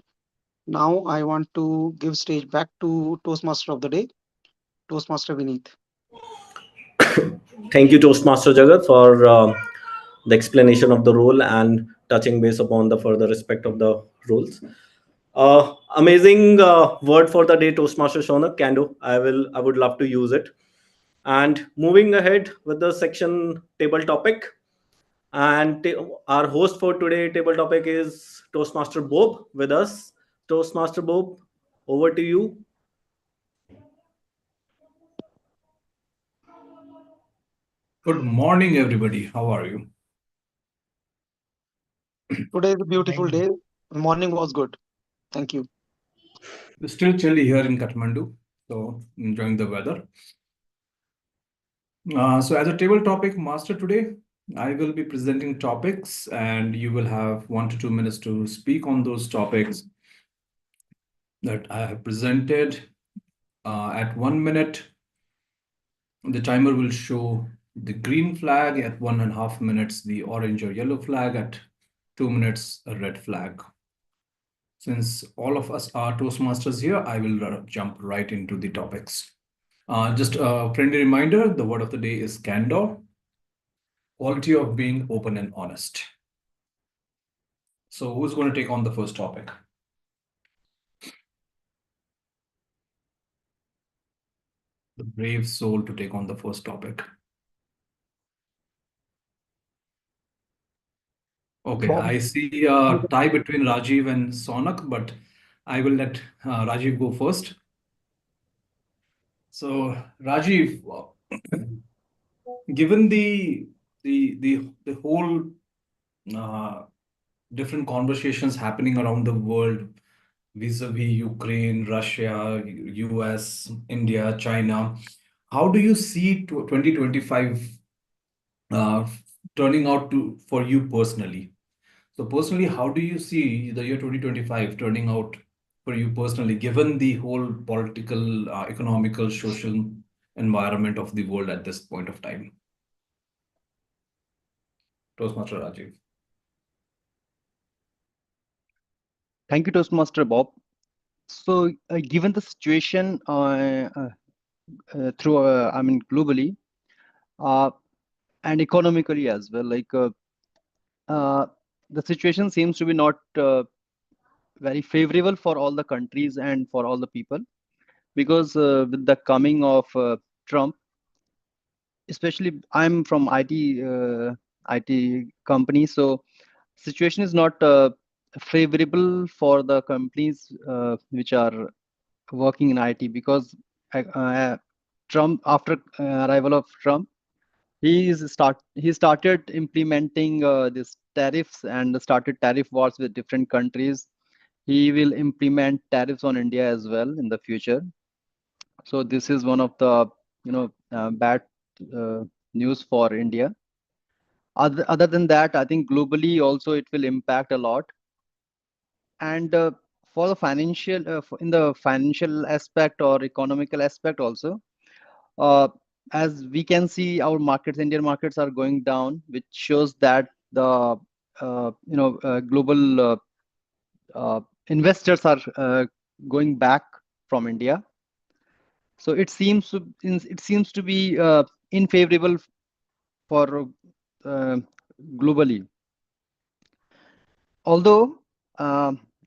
Now I want to give stage back to Toastmaster of the day, Toastmaster Vineet. Thank you, Toastmaster Jagat, for the explanation of the role and touching base upon the further respect of the rules. Amazing word for the day, Toastmaster Shonak. Kando. I would love to use it. And moving ahead with the section table topic. And our host for today table topic is Toastmaster Bob with us. Toastmaster Bob, over to you. Good morning, everybody. How are you? Today is a beautiful day. The morning was good. Thank you. It's still chilly here in Kathmandu, so enjoying the weather. So as a table topic master today, I will be presenting topics and you will have 1 to 2 minutes to speak on those topics that I have presented. At 1 minute, the timer will show the green flag. At 1.5 minutes, the orange or yellow flag. At 2 minutes, a red flag. Since all of us are Toastmasters here, I will jump right into the topics. Just a friendly reminder, the word of the day is candor, quality of being open and honest. So who's going to take on the first topic? The brave soul to take on the first topic. Okay, Bob. I see a tie between Rajiv and Sonak, but I will let Rajiv go first. So Rajiv, given the whole different conversations happening around the world vis-a-vis Ukraine, Russia, US, India, China, how do you see 2025 uh, turning out for you personally? So personally, how do you see the year 2025 turning out for you personally, given the whole political, economical, social environment of the world at this point of time? Toastmaster Rajiv. Thank you, Toastmaster Bob. So, given the situation I mean, globally and economically as well, the situation seems to be not very favorable for all the countries and for all the people, because with the coming of Trump, especially I'm from IT company, so situation is not favorable for the companies which are working in IT, because Trump, after arrival of Trump, he started implementing this tariffs and started tariff wars with different countries. He will implement tariffs on India as well in the future. So this is one of the bad news for India. Other than that, I think globally also it will impact a lot. And for the financial in the financial aspect or economical aspect also, uh, as we can see, our markets, Indian markets, are going down, which shows that the global investors are going back from India. So it seems to be unfavorable for globally. Although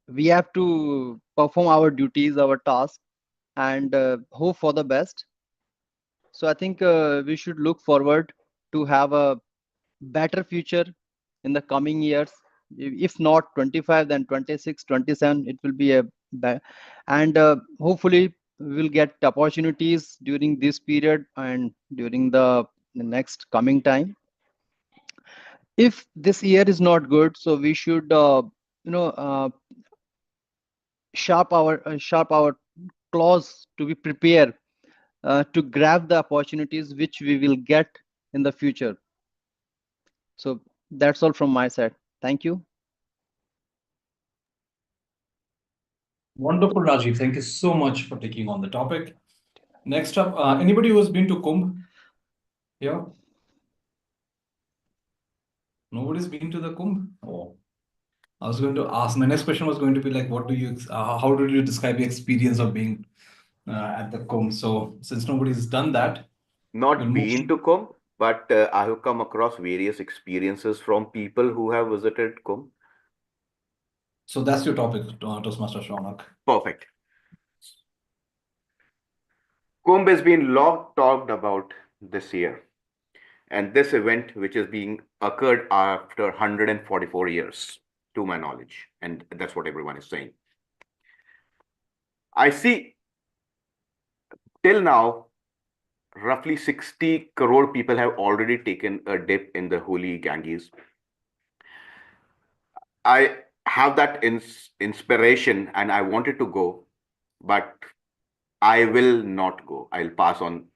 we have to perform our duties, our tasks, and hope for the best. So I think we should look forward to have a better future in the coming years. If not 25, then 26, 27, it will be and hopefully we will get opportunities during this period and during the next coming time. If this year is not good, so we should you know sharp our claws to be prepared to grab the opportunities which we will get in the future. So that's all from my side. Thank you. Wonderful, Rajiv. Thank you so much for taking on the topic. Next up, anybody who has been to Kumbh here? Nobody's been to the Kumbh? Oh, I was going to ask. My next question was going to be like, how did you describe your experience of being at the Kumbh? So, since nobody's done that, we'll Not move. been to Kumbh, but I have come across various experiences from people who have visited Kumbh. So that's your topic, Toastmaster Shaunak. Perfect. Kumbh has been long talked about this year, and this event, which is being occurred after 144 years, to my knowledge, and that's what everyone is saying. I see till now, roughly 60 crore people have already taken a dip in the holy Ganges. I have that inspiration and I wanted to go, but I will not go. I'll pass on.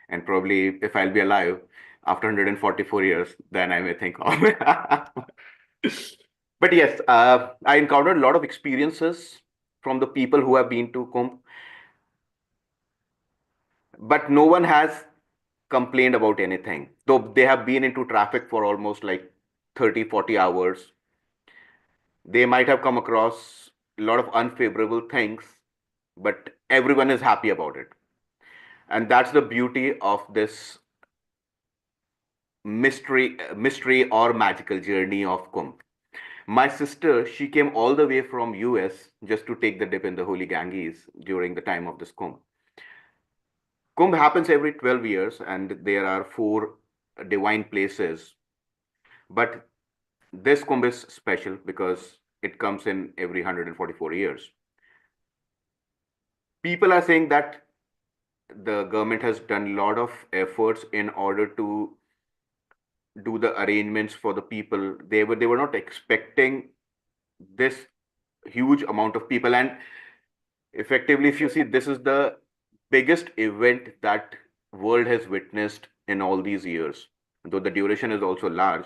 And probably if I'll be alive after 144 years, then I may think of it. But yes, I encountered a lot of experiences from the people who have been to Kumbh, but no one has complained about anything, though they have been into traffic for almost like 30, 40 hours. They might have come across a lot of unfavorable things, but everyone is happy about it. And that's the beauty of this mystery or magical journey of Kumbh. My sister, she came all the way from US just to take the dip in the Holy Ganges during the time of this Kumbh. Kumbh happens every 12 years and there are 4 divine places. But this Kumbh is special because it comes in every 144 years. People are saying that the government has done a lot of efforts in order to do the arrangements for the people. They were not expecting this huge amount of people, and effectively, if you see, this is the biggest event that world has witnessed in all these years, though the duration is also large.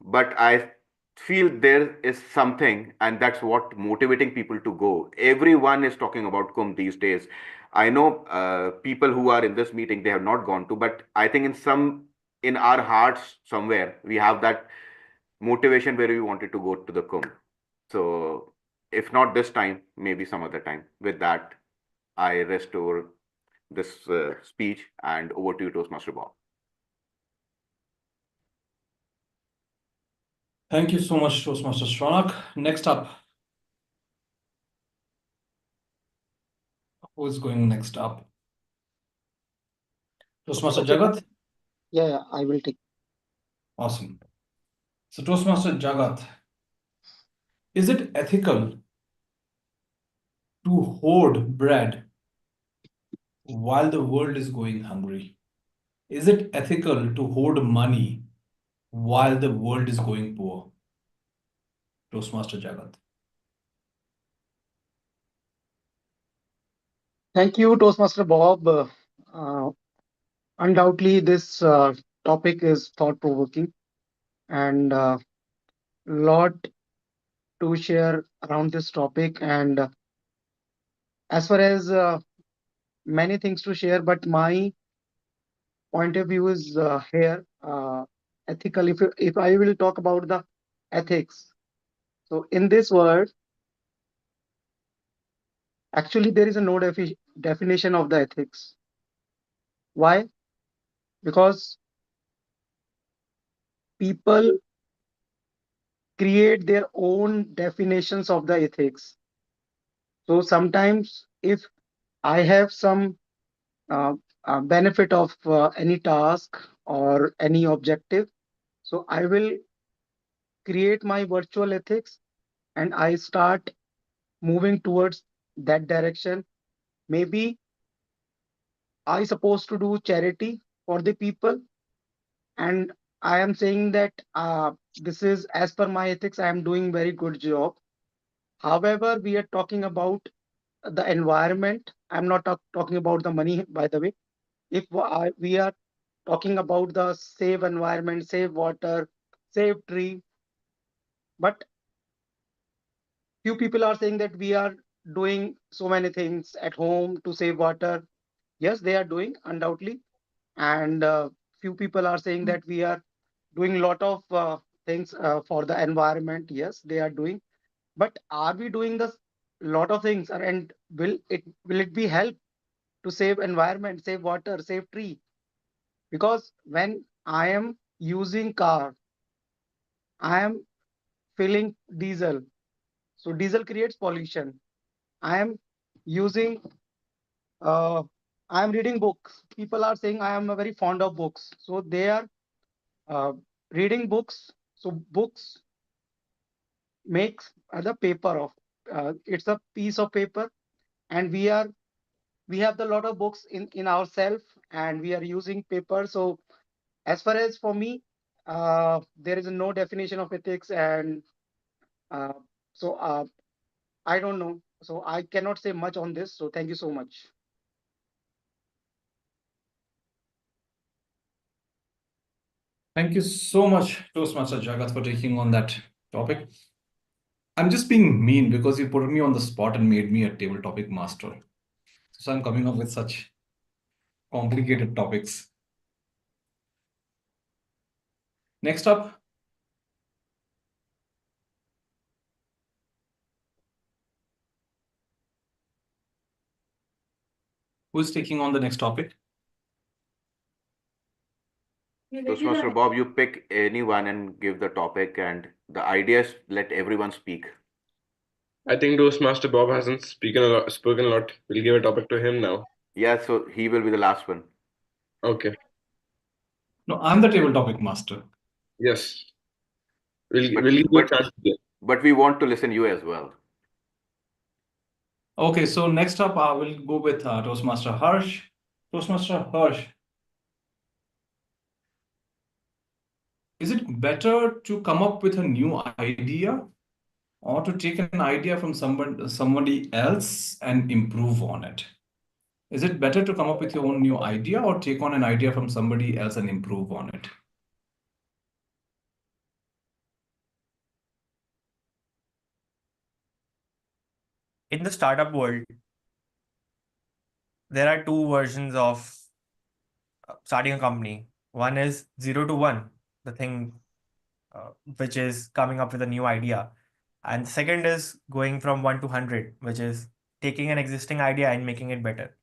But I feel there is something, and that's what motivating people to go. Everyone is talking about Kumbh these days. I know people who are in this meeting, they have not gone to, but I think in our hearts somewhere we have that motivation where we wanted to go to the Kumbh. So if not this time, maybe some other time. With that, I rest over this speech and over to you, Toastmaster Bob. Thank you so much, Toastmaster Shaunak. Next up, who is going next up? Toastmaster Okay. Jagat? Yeah, I will take. Awesome. So, Toastmaster Jagat, is it ethical to hoard bread while the world is going hungry? Is it ethical to hoard money while the world is going poor? Toastmaster Jagat. Thank you, Toastmaster Bob. Undoubtedly, this topic is thought-provoking and lot to share around this topic. And as far as many things to share, but my point of view is here ethical. If I will talk about the ethics, so in this word, actually there is a no definition of the ethics. Why? Because people create their own definitions of the ethics. So sometimes, if I have some uh, benefit of any task or any objective, so I will create my virtual ethics and I start moving towards that direction. Maybe I supposed to do charity for the people, and I am saying that this is as per my ethics. I am doing very good job. However, we are talking about the environment. I'm not talking about the money, by the way. If we are talking about the save environment, save water, save tree, but few people are saying that we are doing so many things at home to save water. Yes, they are doing undoubtedly, and few people are saying that we are doing a lot of things for the environment. Yes, they are doing, but are we doing the lot of things, and will it be help to save environment, save water, save tree? Because when I am using car, I am filling diesel, so diesel creates pollution. I am using uh, I am reading books. People are saying I am a very fond of books, so they are uh, reading books. So books makes the paper of it's a piece of paper, and we have the lot of books in ourself, and we are using paper. So as far as for me, there is no definition of ethics, and uh, so I don't know. So I cannot say much on this. So thank you so much. Thank you so much, Toastmaster Jagat, for taking on that topic. I'm just being mean because you put me on the spot and made me a table topic master. So I'm coming up with such complicated topics. Next up, who's taking on the next topic? Toastmaster Bob, you pick anyone and give the topic, and the idea is let everyone speak. I think Toastmaster Bob hasn't spoken a lot. We'll give a topic to him now. Yeah, so he will be the last one. Okay. No, I'm the table topic master. Yes. We'll But- give you a but- chance again. But we want to listen you as well. Okay, so next up, I will go with Toastmaster Harsh. Toastmaster Harsh, is it better to come up with a new idea or to take an idea from somebody else and improve on it? Is it better to come up with your own new idea or take on an idea from somebody else and improve on it? In the startup world, there are two versions of starting a company. One is 0 to 1, the thing which is coming up with a new idea. And the second is going from 1 to 100, which is taking an existing idea and making it better.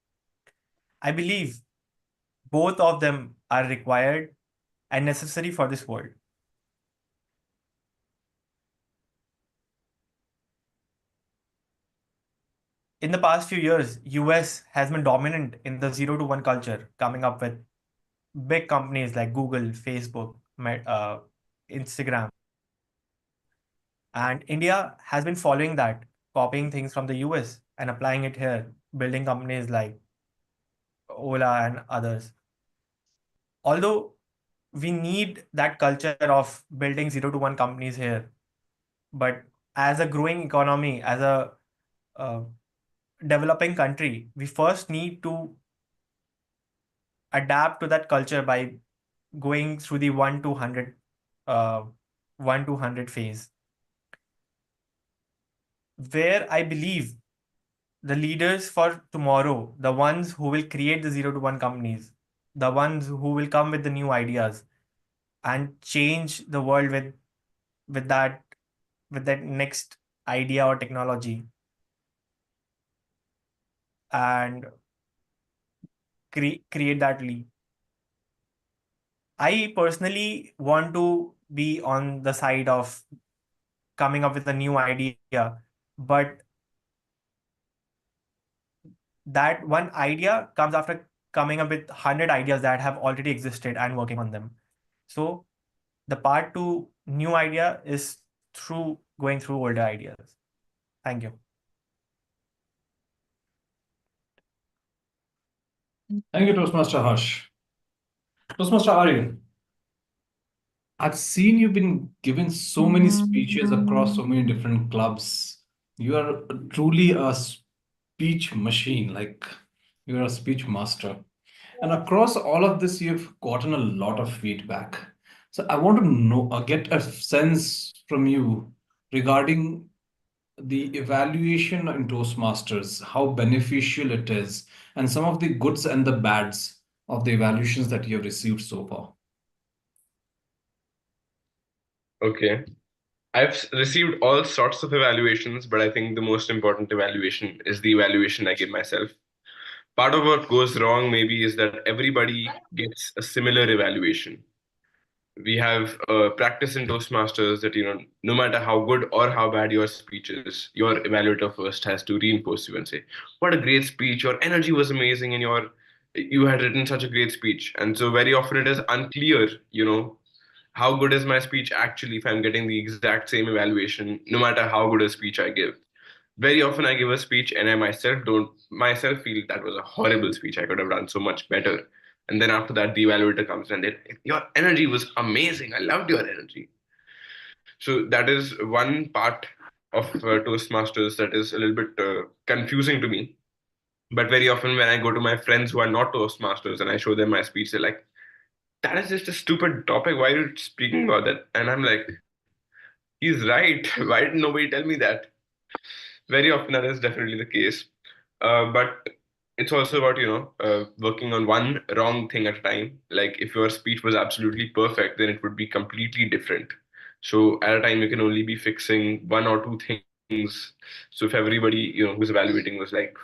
I believe both of them are required and necessary for this world. In the past few years, US has been dominant in the 0 to 1 culture, coming up with big companies like Google, Facebook, Instagram. And India has been following that, copying things from the US and applying it here, building companies like Ola and others. Although we need that culture of building 0 to 1 companies here, but as a growing economy, as a uh, developing country, we first need to adapt to that culture by going through the 1 to 100 uh, 1 to 100 phase, where I believe the leaders for tomorrow, the ones who will create the 0 to 1 companies, the ones who will come with the new ideas and change the world with that with that next idea or technology, and create that leap. I personally want to be on the side of coming up with a new idea, but that one idea comes after coming up with 100 ideas that have already existed and working on them. So the part to new idea is through going through older ideas. Thank you. Thank you, Toastmaster Harsh. Toastmaster Aryan, I've seen you've been giving so many speeches across so many different clubs. You are truly a speech machine, like you're a speech master. And across all of this, you've gotten a lot of feedback. So I want to know, get a sense from you regarding the evaluation in Toastmasters, how beneficial it is, and some of the goods and the bads of the evaluations that you have received so far. Okay. I've received all sorts of evaluations, but I think the most important evaluation is the evaluation I give myself. Part of what goes wrong maybe is that everybody gets a similar evaluation. We have practice in Toastmasters that, no matter how good or how bad your speech is, your evaluator first has to reinforce you and say, "What a great speech! Your energy was amazing, and you had written such a great speech." And so very often it is unclear, how good is my speech actually if I'm getting the exact same evaluation, no matter how good a speech I give. Very often I give a speech and I myself feel that was a horrible speech. I could have done so much better. And then after that, the evaluator comes and your energy was amazing. I loved your energy. So that is one part of Toastmasters that is a little bit confusing to me. But very often when I go to my friends who are not Toastmasters and I show them my speech, they're like, "That is just a stupid topic. Why are you speaking about that?" And I'm like, "He's right. Why didn't nobody tell me that?" Very often that is definitely the case. But it's also about, working on one wrong thing at a time. Like if your speech was absolutely perfect, then it would be completely different. So at a time, you can only be fixing one or two things. So if everybody, who's evaluating was like,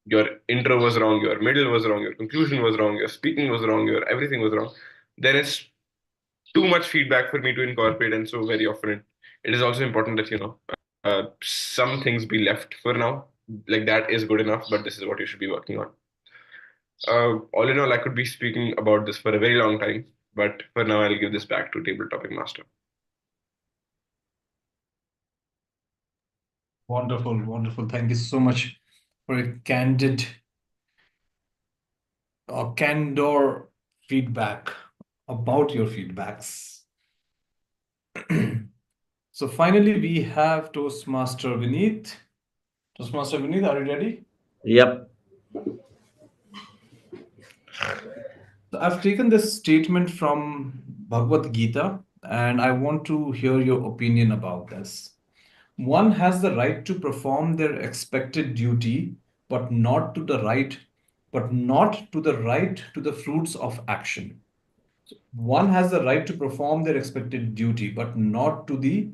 your intro was wrong, your middle was wrong, your conclusion was wrong, your speaking was wrong, your everything was wrong, then it's too much feedback for me to incorporate. And so very often it is also important that, some things be left for now. Like that is good enough, but this is what you should be working on. All in all, I could be speaking about this for a very long time, but for now, I'll give this back to Table Topic Master. Wonderful, wonderful. Thank you so much for a candid or candor feedback about your feedbacks. So finally, we have Toastmaster Vineet. Toastmaster Vineet, are you ready? Yep. So I've taken this statement from Bhagavad Gita, and I want to hear your opinion about this. One has the right to perform their expected duty, but not to the right, to the fruits of action. One has the right to perform their expected duty, but not to the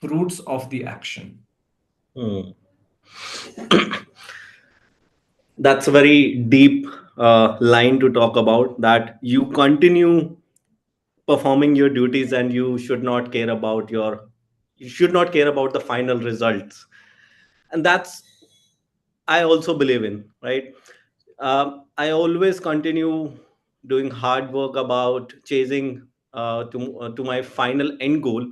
fruits of the action. Hmm. That's a very deep line to talk about, that you continue performing your duties and you should not care about the final results. And that's, I also believe in, right? I always continue doing hard work about chasing to my final end goal,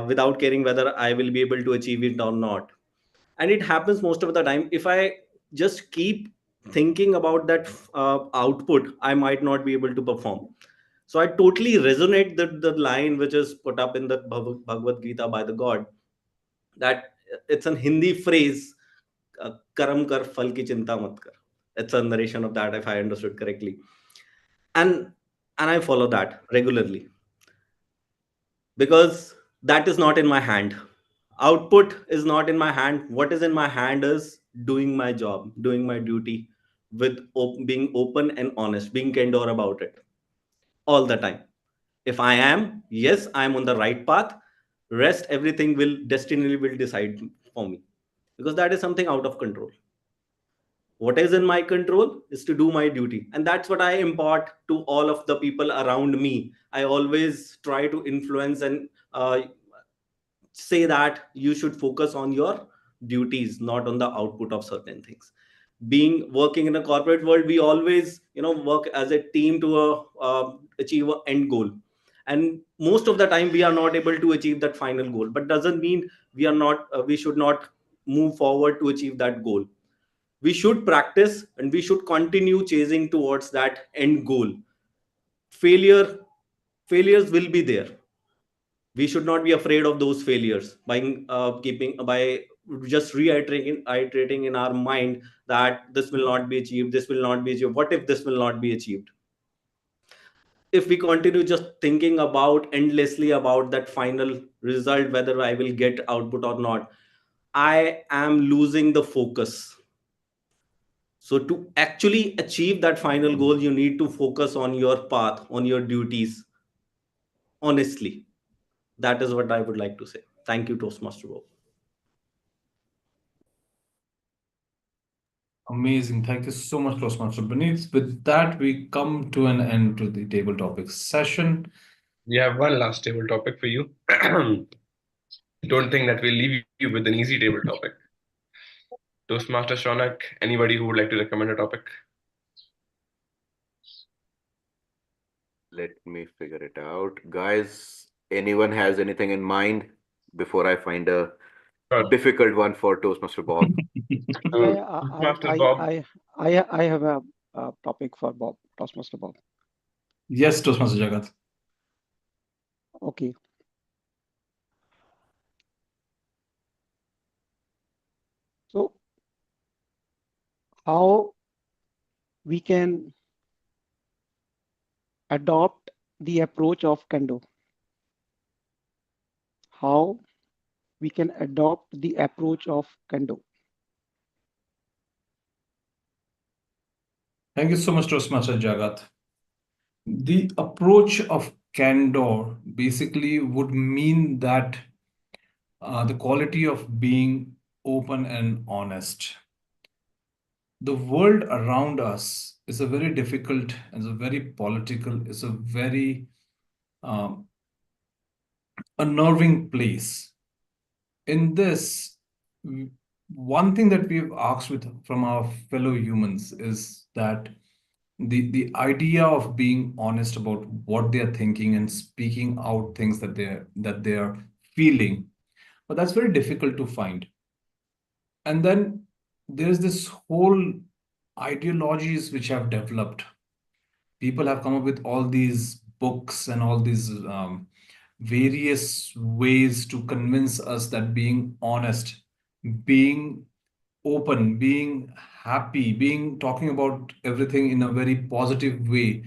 without caring whether I will be able to achieve it or not. And it happens most of the time. If I just keep thinking about that output, I might not be able to perform. So I totally resonate the line which is put up in the Bhagavad Gita by the God, that it's an Hindi phrase, karam kar phal ki chinta mat kar. It's a narration of that, if I understood correctly. And and I follow that regularly, because that is not in my hand. Output is not in my hand. What is in my hand is doing my job, doing my duty, with being open and honest, being candor about it all the time. If I am, yes, I am on the right path. Rest, everything will, destiny will decide for me, because that is something out of control. What is in my control is to do my duty. And that's what I impart to all of the people around me. I always try to influence and say that you should focus on your duties, not on the output of certain things. Being working in a corporate world, we always work as a team to achieve an end goal, and most of the time we are not able to achieve that final goal, but doesn't mean we should not move forward to achieve that goal. We should practice and we should continue chasing towards that end goal. Failure failures will be there. We should not be afraid of those failures by just reiterating in our mind that this will not be achieved, this will not be achieved, what if this will not be achieved. If we continue just thinking about endlessly about that final result, whether I will get output or not, I am losing the focus. So to actually achieve that final goal, you need to focus on your path, on your duties, honestly. That is what I would like to say. Thank you, Toastmaster Bob. Amazing. Thank you so much, Toastmaster Beneath. With that, we come to an end to the table topics session. We have one last table topic for you. Don't think that we'll leave you with an easy table topic. Toastmaster Shonak, anybody who would like to recommend a topic? Let me figure it out. Guys, anyone has anything in mind before I find a Sure. difficult one for Toastmaster Bob? Toastmaster Bob. I have a topic for Bob, Toastmaster Bob. Yes, Toastmaster Jagat. Okay. So, how we can adopt the approach of Kendo? How we can adopt the approach of Kendo? Thank you so much, Toastmaster Jagat. The approach of candor basically would mean that the quality of being open and honest. The world around us is a very difficult, is a very political, is a very unnerving place. In this, one thing that we've asked from our fellow humans is that the idea of being honest about what they're thinking and speaking out things that they're feeling, but that's very difficult to find. And then there's this whole ideologies which have developed. People have come up with all these books and all these various ways to convince us that being honest, being open, being happy, being talking about everything in a very positive way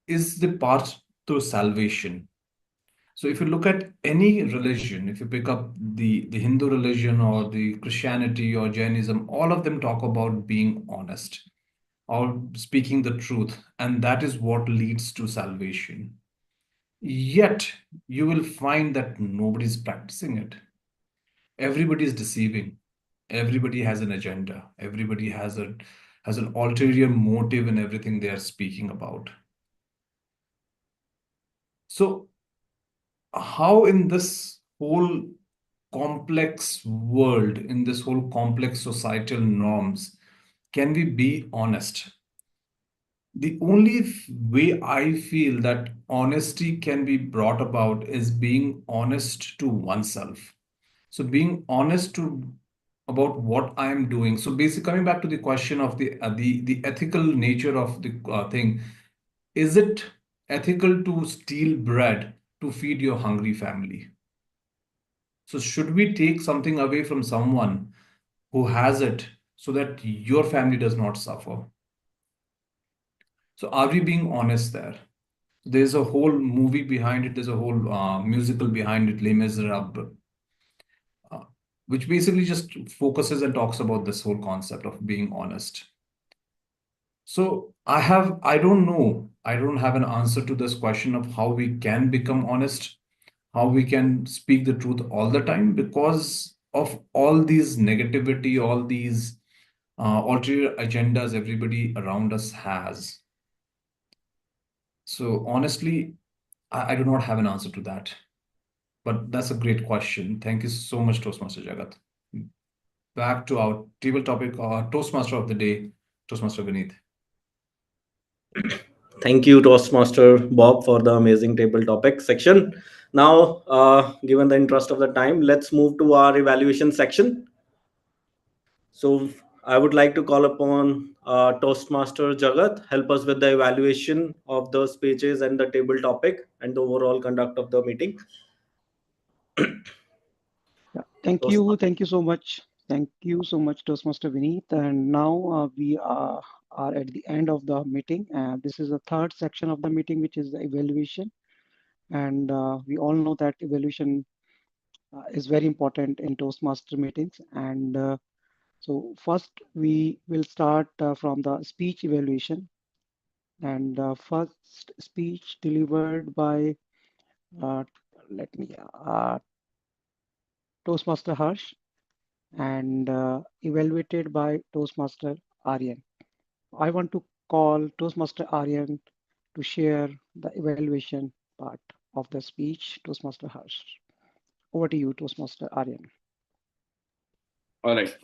is the path to salvation. So if you look at any religion, if you pick up the Hindu religion or the Christianity or Jainism, all of them talk about being honest or speaking the truth, and that is what leads to salvation. Yet you will find that nobody's practicing it. Everybody is deceiving. Everybody has an agenda. Everybody has an ulterior motive in everything they are speaking about. So how in this whole complex world, in this whole complex societal norms, can we be honest? The only way I feel that honesty can be brought about is being honest to oneself. So being honest about what I am doing. So basically, coming back to the question of the ethical nature of the thing, is it ethical to steal bread to feed your hungry family? So should we take something away from someone who has it so that your family does not suffer? So are we being honest there? There's a whole movie behind it. There's a whole musical behind it, Les Miserables, which basically just focuses and talks about this whole concept of being honest. So I don't know. I don't have an answer to this question of how we can become honest, how we can speak the truth all the time because of all these negativity, all these ulterior agendas everybody around us has. So honestly, I do not have an answer to that. But that's a great question. Thank you so much, Toastmaster Jagat. Back to our table topic, Toastmaster of the day, Toastmaster Vineet. Thank you, Toastmaster Bob, for the amazing table topic section. Now, given the interest of the time, let's move to our evaluation section. So, I would like to call upon Toastmaster Jagat, help us with the evaluation of the speeches and the table topic and the overall conduct of the meeting. Yeah, thank you so much. Thank you so much, Toastmaster Vineet. And now we are at the end of the meeting. This is the third section of the meeting, which is the evaluation. And we all know that evaluation is very important in Toastmaster meetings. And so first we will start from the speech evaluation. And first speech delivered by, uh, let me, Toastmaster Harsh, and evaluated by Toastmaster Aryan. I want to call Toastmaster Aryan to share the evaluation part of the speech. Toastmaster Harsh. Over to you, Toastmaster Aryan. All right.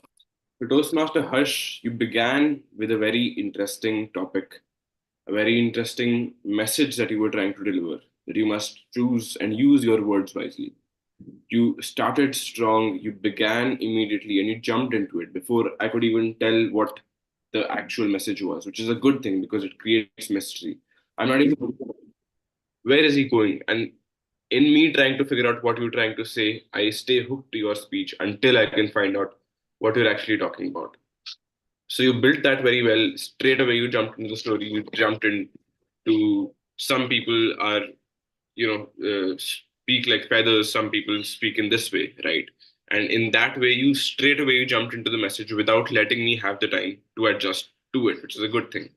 So Toastmaster Harsh, you began with a very interesting topic, a very interesting message that you were trying to deliver, that you must choose and use your words wisely. You started strong, you began immediately, and you jumped into it before I could even tell what the actual message was, which is a good thing because it creates mystery. I'm not even where is he going? And in me trying to figure out what you're trying to say, I stay hooked to your speech until I can find out what you're actually talking about. So you built that very well. Straight away, you jumped into the story. You jumped into some people are, speak like feathers. Some people speak in this way, right? And in that way, you straight away you jumped into the message without letting me have the time to adjust to it, which is a good thing.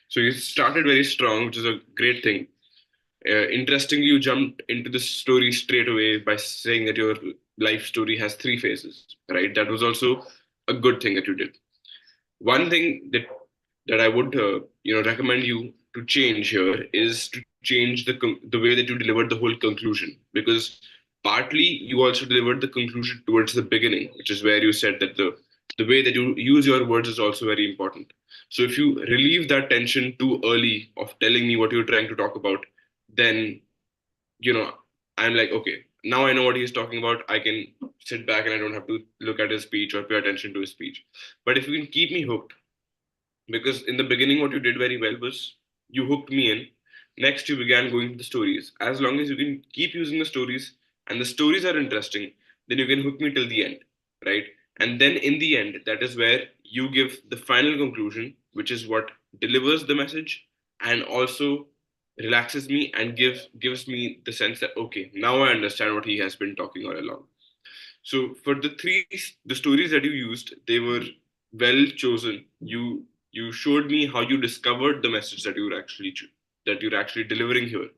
So you started very strong, which is a great thing. Interestingly, you jumped into the story straight away by saying that your life story has three phases, right? That was also a good thing that you did. One thing that I would recommend you to change here is to change the way that you delivered the whole conclusion, because partly you also delivered the conclusion towards the beginning, which is where you said that the way that you use your words is also very important. So if you relieve that tension too early of telling me what you're trying to talk about, then I'm like, okay, now I know what he's talking about. I can sit back and I don't have to look at his speech or pay attention to his speech. But if you can keep me hooked, because in the beginning what you did very well was you hooked me in. Next you began going to the stories. As long as you can keep using the stories and the stories are interesting, then you can hook me till the end, right? And then in the end, that is where you give the final conclusion, which is what delivers the message and also relaxes me and gives me the sense that okay, now I understand what he has been talking all along. So for the stories that you used, they were well chosen. You showed me how you discovered the message that that you're actually delivering here,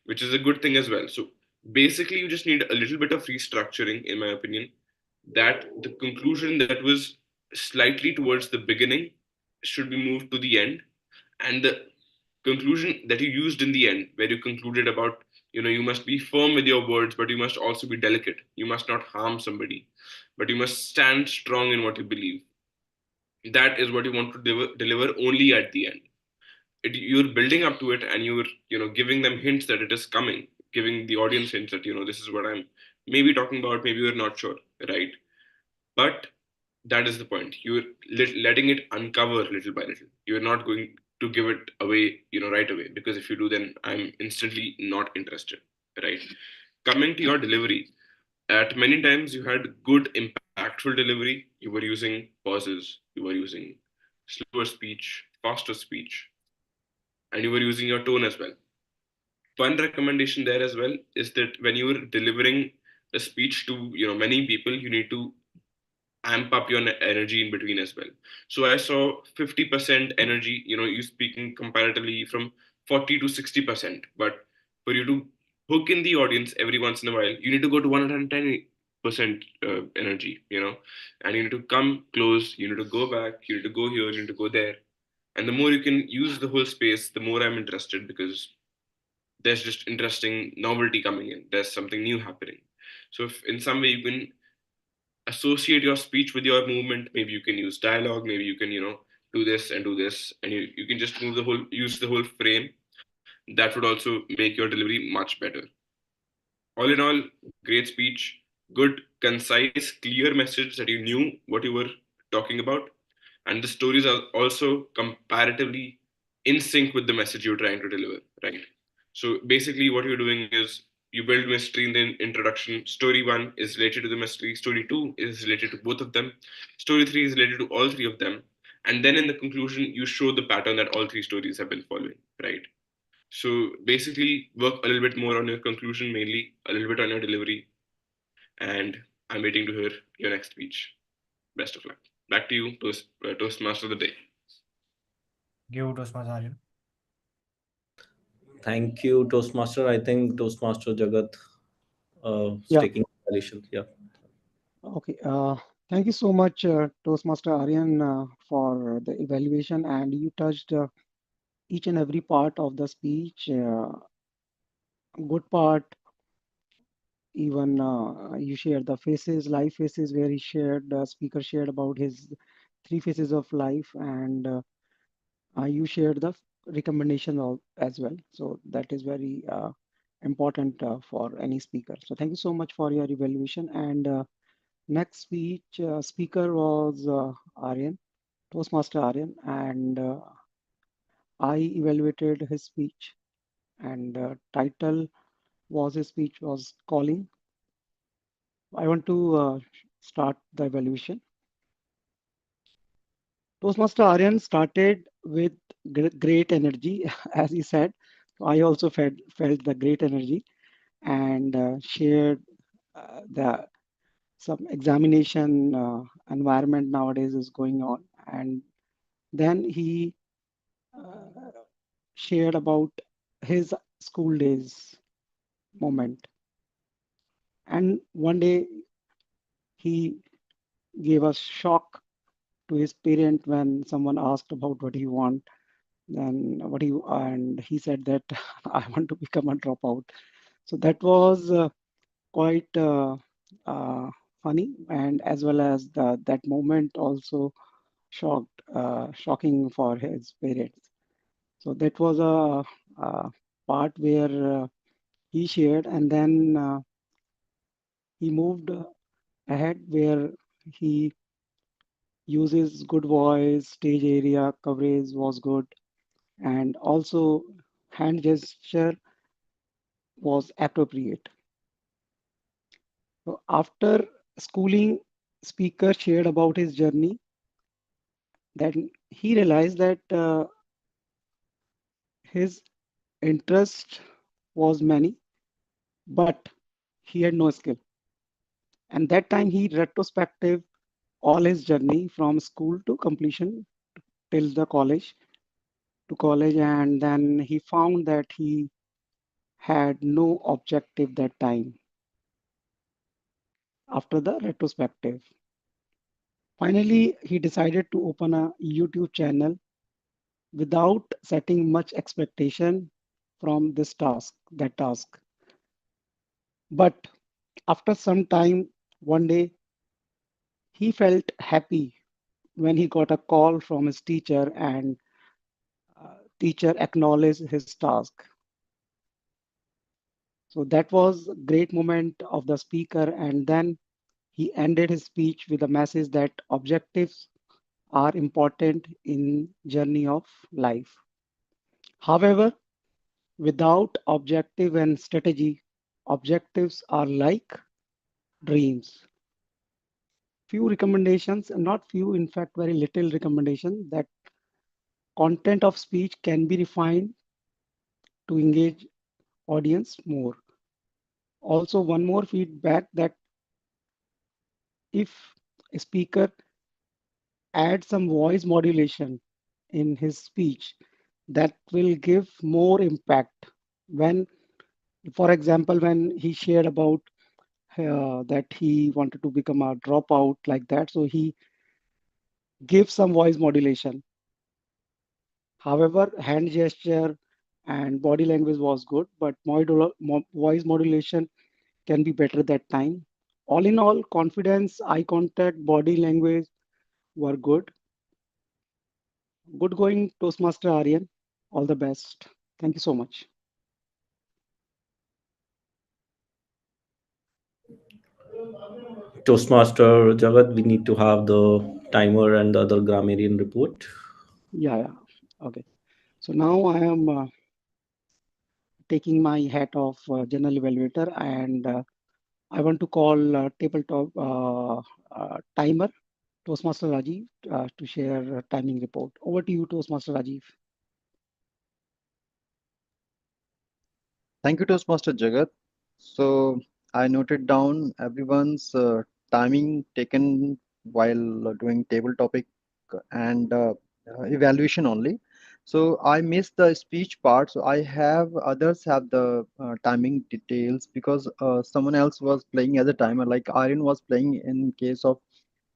which is a good thing as well. So basically, you just need a little bit of restructuring, in my opinion. That the conclusion that was slightly towards the beginning should be moved to the end, and the conclusion that you used in the end, where you concluded about, you must be firm with your words, but you must also be delicate. You must not harm somebody, but you must stand strong in what you believe. That is what you want to deliver only at the end. You're building up to it, and you're giving them hints that it is coming, giving the audience hints that this is what I'm maybe talking about, maybe you're not sure, right? But that is the point. You're letting it uncover little by little. You're not going to give it away, right away, because if you do, then I'm instantly not interested, right? Coming to your delivery, at many times you had good, impactful delivery. You were using pauses, you were using slower speech, faster speech, and you were using your tone as well. One recommendation there as well is that when you are delivering a speech to many people, you need to amp up your energy in between as well. So I saw 50% energy, you speaking comparatively from 40 to 60%. But for you to hook in the audience every once in a while, you need to go to 110, energy, and you need to come close, you need to go back, you need to go here, you need to go there. And the more you can use the whole space, the more I'm interested, because there's just interesting novelty coming in. There's something new happening. So if in some way you can associate your speech with your movement, maybe you can use dialogue, maybe you can, do this, and you can just use the whole frame. That would also make your delivery much better. All in all, great speech, good, concise, clear message that you knew what you were talking about. And the stories are also comparatively in sync with the message you're trying to deliver, right? So basically, what you're doing is you build mystery in the introduction. Story one is related to the mystery, story two is related to both of them, story three is related to all three of them. And then in the conclusion, you show the pattern that all three stories have been following, right? So basically, work a little bit more on your conclusion, mainly a little bit on your delivery, and I'm waiting to hear your next speech. Best of luck. Back to you, Toastmaster of the day. Give Toastmaster Aryan. Thank you, Toastmaster. I think Toastmaster Jagat is Yeah. taking initial. Yeah. Okay. Thank you so much, Toastmaster Aryan, for the evaluation, and you touched each and every part of the speech. Good part, even you shared the faces, life faces, where he shared, the speaker shared about his three phases of life, and you shared the recommendation as well. So that is very important for any speaker. So thank you so much for your evaluation. And next speaker was Aryan, Toastmaster Aryan, and I evaluated his speech. And title was his speech was calling. I want to start the evaluation. Toastmaster Aryan started with great energy, as he said. I also felt the great energy and shared the some examination environment nowadays is going on. And then he uh, shared about his school days moment. And one day he gave a shock to his parent when someone asked about what he want. Then and he said that I want to become a dropout. So that was quite funny, and as well as that moment also shocking for his parents. So that was a part where he shared, and then he moved ahead where he uses good voice, stage area coverage was good, and also hand gesture was appropriate. So after schooling, speaker shared about his journey. Then he realized that his interest was many, but he had no skill. And that time he retrospective all his journey from school to completion till the college, and then he found that he had no objective that time after the retrospective. Finally, he decided to open a YouTube channel without setting much expectation from that task. But after some time, one day, he felt happy when he got a call from his teacher, and teacher acknowledged his task. So that was a great moment of the speaker. And then he ended his speech with a message that objectives are important in journey of life. However, without objective and strategy, objectives are like dreams. Few recommendations, not few, in fact, very little recommendation that content of speech can be refined to engage audience more. Also, one more feedback that if a speaker adds some voice modulation in his speech, that will give more impact. When, for example, when he shared about that he wanted to become a dropout like that. So he gave some voice modulation. However, hand gesture and body language was good, but voice modulation can be better that time. All in all, confidence, eye contact, body language were good. Good going, Toastmaster Aryan. All the best. Thank you so much. Toastmaster Jagat, we need to have the timer and the other grammarian report. Yeah. Okay. So now I am taking my hat of general evaluator, and I want to call tabletop timer Toastmaster Rajiv to share a timing report. Over to you, Toastmaster Rajiv. Thank you, Toastmaster Jagat. So I noted down everyone's timing taken while doing table topic and evaluation only. So I missed the speech part. So I have others have the timing details because someone else was playing as a timer, like Aryan was playing in case of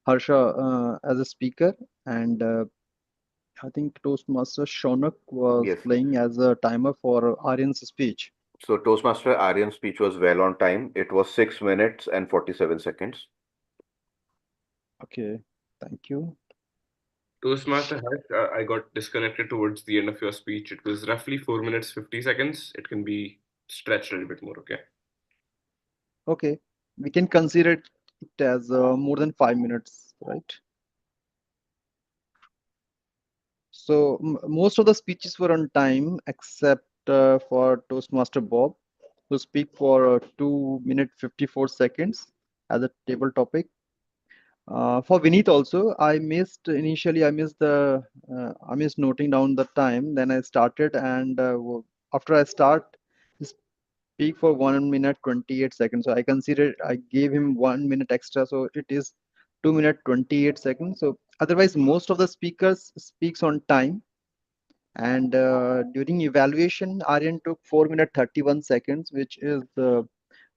Harsha as a speaker, and I think Toastmaster Shonak was Yes. playing as a timer for Aryan's speech. So Toastmaster Aryan's speech was well on time. It was 6 minutes and 47 seconds. Okay, thank you. Toastmaster Harsh, I got disconnected towards the end of your speech. It was roughly 4 minutes 50 seconds. It can be stretched a little bit more, okay? Okay, we can consider it as more than 5 minutes, right? So most of the speeches were on time except for Toastmaster Bob, who speak for 2 minutes 54 seconds as a table topic. For Vineet also, I missed initially. I missed noting down the time. Then I started, and after I start, he speak for 1 minute 28 seconds. So I consider I gave him 1 minute extra, so it is 2 minutes 28 seconds. So otherwise, most of the speakers speaks on time. And during evaluation, Aryan took 4 minutes 31 seconds, which is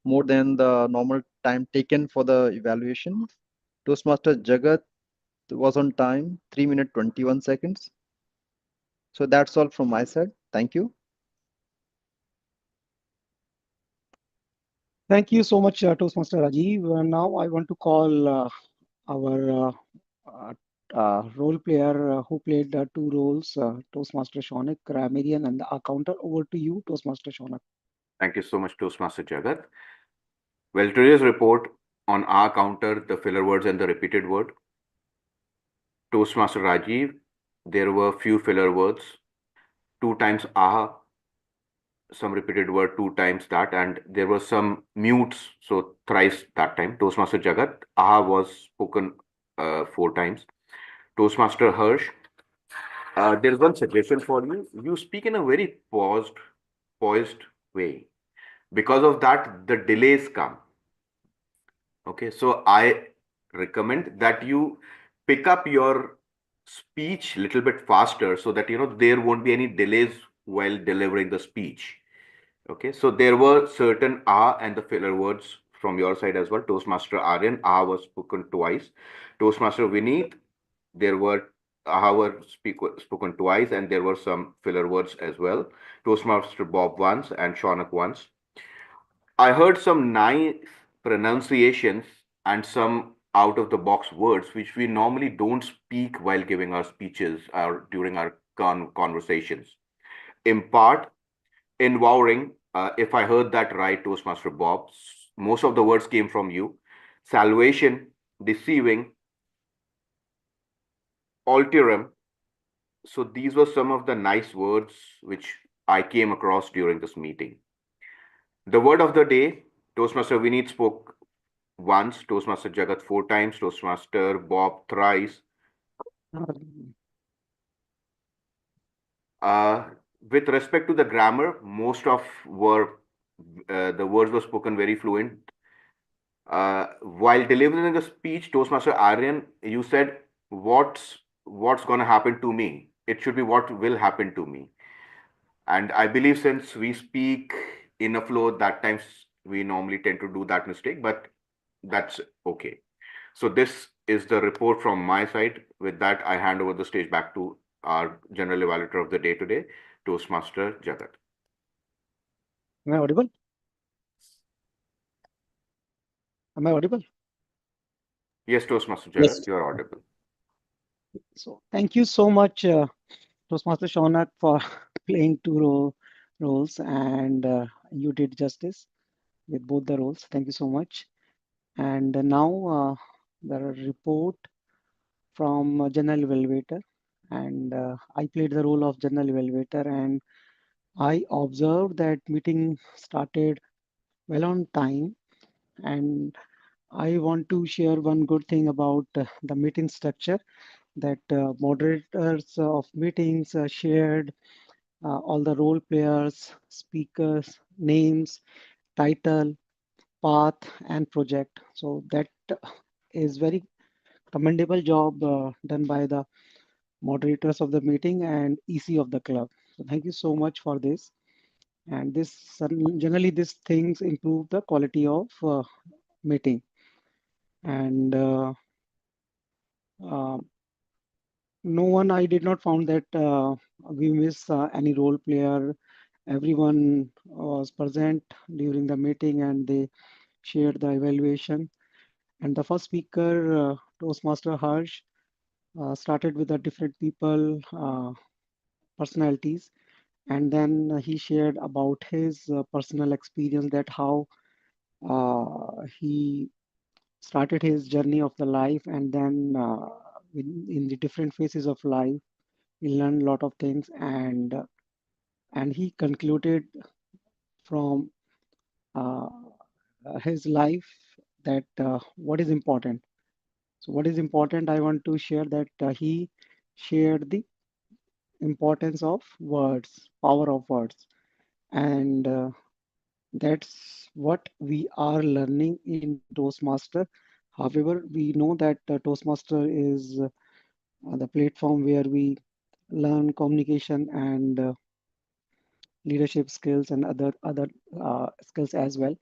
more than the normal time taken for the evaluation. Toastmaster Jagat was on time, 3 minutes 21 seconds. So that's all from my side. Thank you. Thank you so much, Toastmaster Rajiv. Now I want to call our role player who played two roles, Toastmaster Shonak, Ramirian, and the accountant. Over to you, Toastmaster Shonak. Thank you so much, Toastmaster Jagat. Well, today's report on our counter, the filler words and the repeated word. Toastmaster Rajiv, there were few filler words, 2 times aha, some repeated word 2 times that, and there were some mutes, so thrice that time. Toastmaster Jagat, aha was spoken 4 times. Toastmaster Harsh, there's one suggestion for you. You speak in a very poised way. Because of that, the delays come. Okay, so I recommend that you pick up your speech a little bit faster so that there won't be any delays while delivering the speech. Okay, so there were certain ah and the filler words from your side as well. Toastmaster Aryan, ah was spoken twice. Toastmaster Vineet, there were ah were spoken twice, and there were some filler words as well. Toastmaster Bob once and Shaunak once. I heard some nice pronunciations and some out of the box words which we normally don't speak while giving our speeches or during our conversations. In part, empowering, if I heard that right, Toastmaster Bob, most of the words came from you. Salvation, deceiving, alterum. So these were some of the nice words which I came across during this meeting. The word of the day, Toastmaster Vineet spoke once, Toastmaster Jagat 4 times, Toastmaster Bob thrice. Uh, with respect to the grammar, most of the words were spoken very fluent. While delivering the speech, Toastmaster Aryan, you said, "What's going to happen to me? It should be what will happen to me." And I believe since we speak in a flow, that times We normally tend to do that mistake, but that's okay. So this is the report from my side. With that, I hand over the stage back to our general evaluator of the day today, Toastmaster Jagat. Am I audible? Am I audible? Yes, Toastmaster Yes. Jagat, you are audible. So thank you so much, Toastmaster Shaunak, for playing roles, and you did justice with both the roles. Thank you so much. And now the report from General Evaluator, and I played the role of General Evaluator, and I observed that meeting started well on time, and I want to share one good thing about the meeting structure, that moderators of meetings shared all the role players, speakers, names, title, path, and project. So that is very commendable job done by the moderators of the meeting and EC of the club. So thank you so much for this. And this generally these things improve the quality of meeting. And uh, no one, I did not found that we miss any role player. Everyone was present during the meeting and they shared the evaluation. And the first speaker, Toastmaster Harsh, started with the different people, personalities, and then he shared about his personal experience, that how he started his journey of the life, and then in the different phases of life he learned a lot of things, and he concluded from uh, his life that what is important. So what is important, I want to share that he shared the importance of words, power of words, and that's what we are learning in Toastmaster. However, we know that Toastmaster is the platform where we learn communication and leadership skills and other skills as well.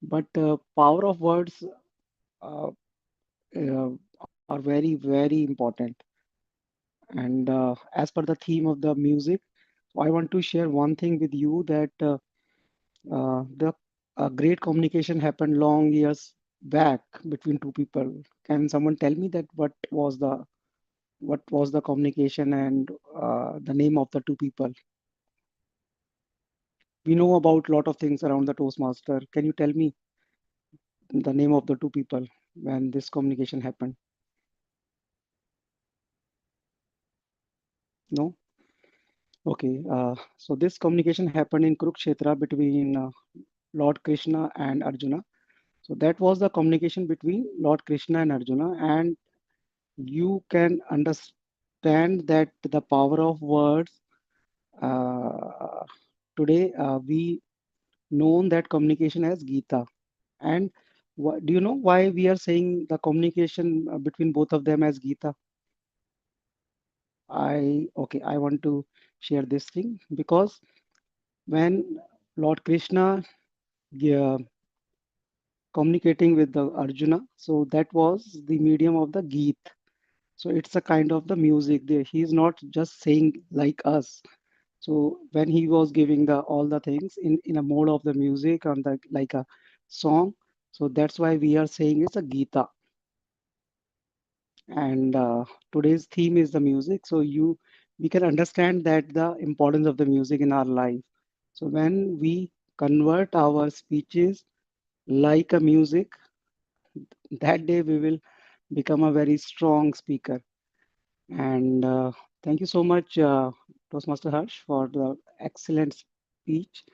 But power of words uh, are very important. And as per the theme of the music, so I want to share one thing with you, that the great communication happened long years back between two people. Can someone tell me that what was the communication and the name of the two people? We know about a lot of things around the Toastmaster. Can you tell me the name of the two people when this communication happened? No? Okay. So this communication happened in Kurukshetra between Lord Krishna and Arjuna. So that was the communication between Lord Krishna and Arjuna, and you can understand that the power of words. Uh, Today, we know that communication as Gita. And do you know why we are saying the communication between both of them as Gita? I want to share this thing, because when Lord Krishna uh, communicating with the Arjuna, so that was the medium of the Geet. So it's a kind of the music there. He's not just saying like us. So when he was giving the all the things in a mode of the music and the like a song, so that's why we are saying it's a Gita. And today's theme is the music. So we can understand that the importance of the music in our life. So when we convert our speeches like a music, that day we will become a very strong speaker. And thank you so much, Toastmaster Harsh, for the excellent speech.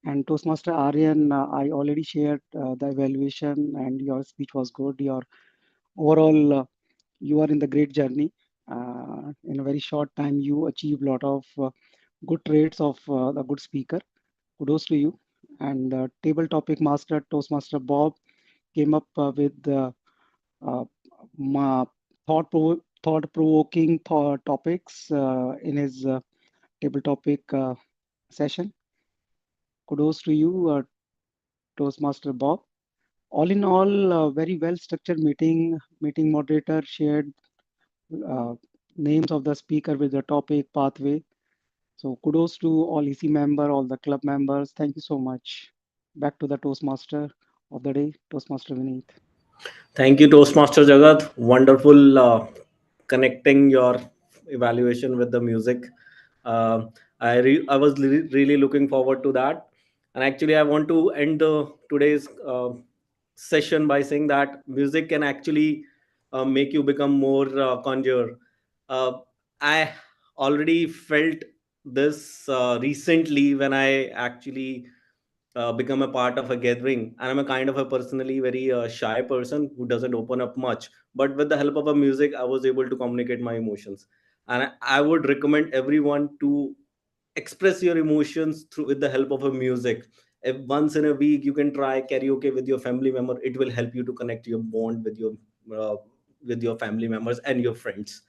And Toastmaster Aryan, I already shared the evaluation, and your speech was good. Your overall, you are in the great journey. In a very short time, you achieve a lot of good traits of the good speaker. Kudos to you. And table topic master, Toastmaster Bob, came up with uh, ma- thought-provoking topics in his table topic session. Kudos to you, Toastmaster Bob. All in all, very well structured meeting. Meeting moderator shared uh, names of the speaker with the topic pathway. So kudos to all EC member, all the club members. Thank you so much. Back to the Toastmaster of the day, Toastmaster Vineet. Thank you, Toastmaster Jagat. Wonderful connecting your evaluation with the music. I was really looking forward to that. And actually, I want to end today's session by saying that music can actually make you become more conjure. Uh, I already felt this recently when I actually become a part of a gathering, and I'm a kind of a personally very shy person who doesn't open up much, but with the help of a music I was able to communicate my emotions. And I would recommend everyone to express your emotions through with the help of a music. If once in a week you can try karaoke with your family member, it will help you to connect your bond uh, with your family members and your friends.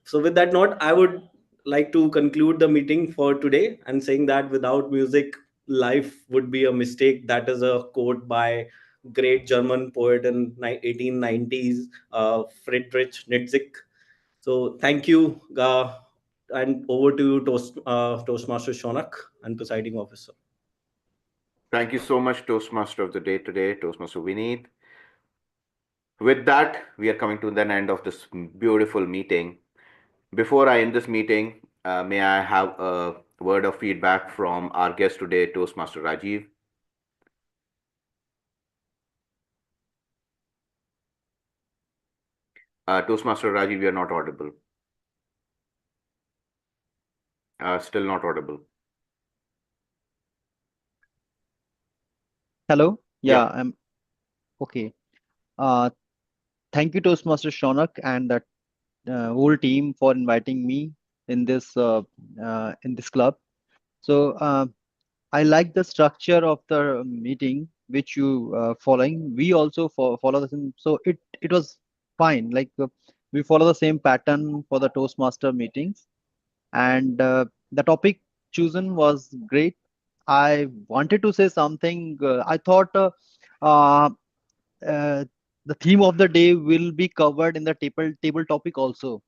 So, with that note, I would like to conclude the meeting for today and saying that without music, life would be a mistake. That is a quote by great German poet in 1890s, Friedrich Nietzsche. So, thank you, and over to you, Toastmaster Shonak and presiding officer. Thank you so much, Toastmaster of the day today, Toastmaster Vineet. With that, we are coming to the end of this beautiful meeting. Before I end this meeting, may I have a word of feedback from our guest today, Toastmaster Rajiv? Toastmaster Rajiv, you are not audible. Still not audible. Hello. Yeah. Yeah, I'm okay. Uh, Thank you, Toastmaster Shonak, and the whole team for inviting me in this club. So I like the structure of the meeting which you following. We also follow the same. So it was fine. Like we follow the same pattern for the Toastmaster meetings, and the topic chosen was great. I wanted to say something. I thought uh, uh, the theme of the day will be covered in the table topic also.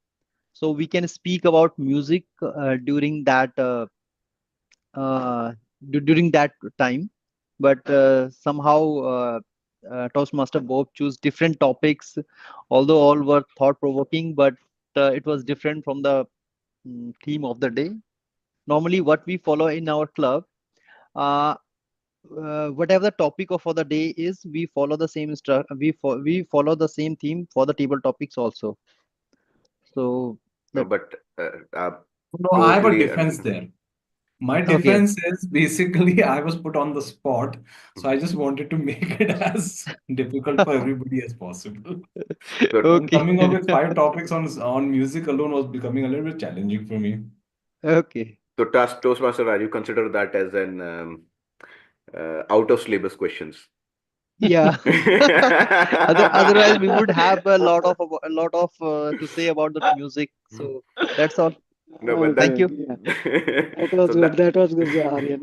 So we can speak about music during that time, but somehow Toastmaster Bob chose different topics, although all were thought-provoking, but it was different from the theme of the day. Normally, what we follow in our club, uh, whatever the topic of for the day is, we follow the same we follow the same theme for the table topics also. So No, that but No, I have a totally. defense there. My okay. defense is basically I was put on the spot, so I just wanted to make it as difficult for everybody as possible. So, And Okay. coming up with five topics on music alone was becoming a little bit challenging for me. Okay. so Toastmaster Rajiv, consider that as an out of syllabus questions. Yeah. Otherwise, we would have a lot of to say about the music. So that's all. No, but Thank Okay, you. yeah. That was so good. that That was good, Aryan.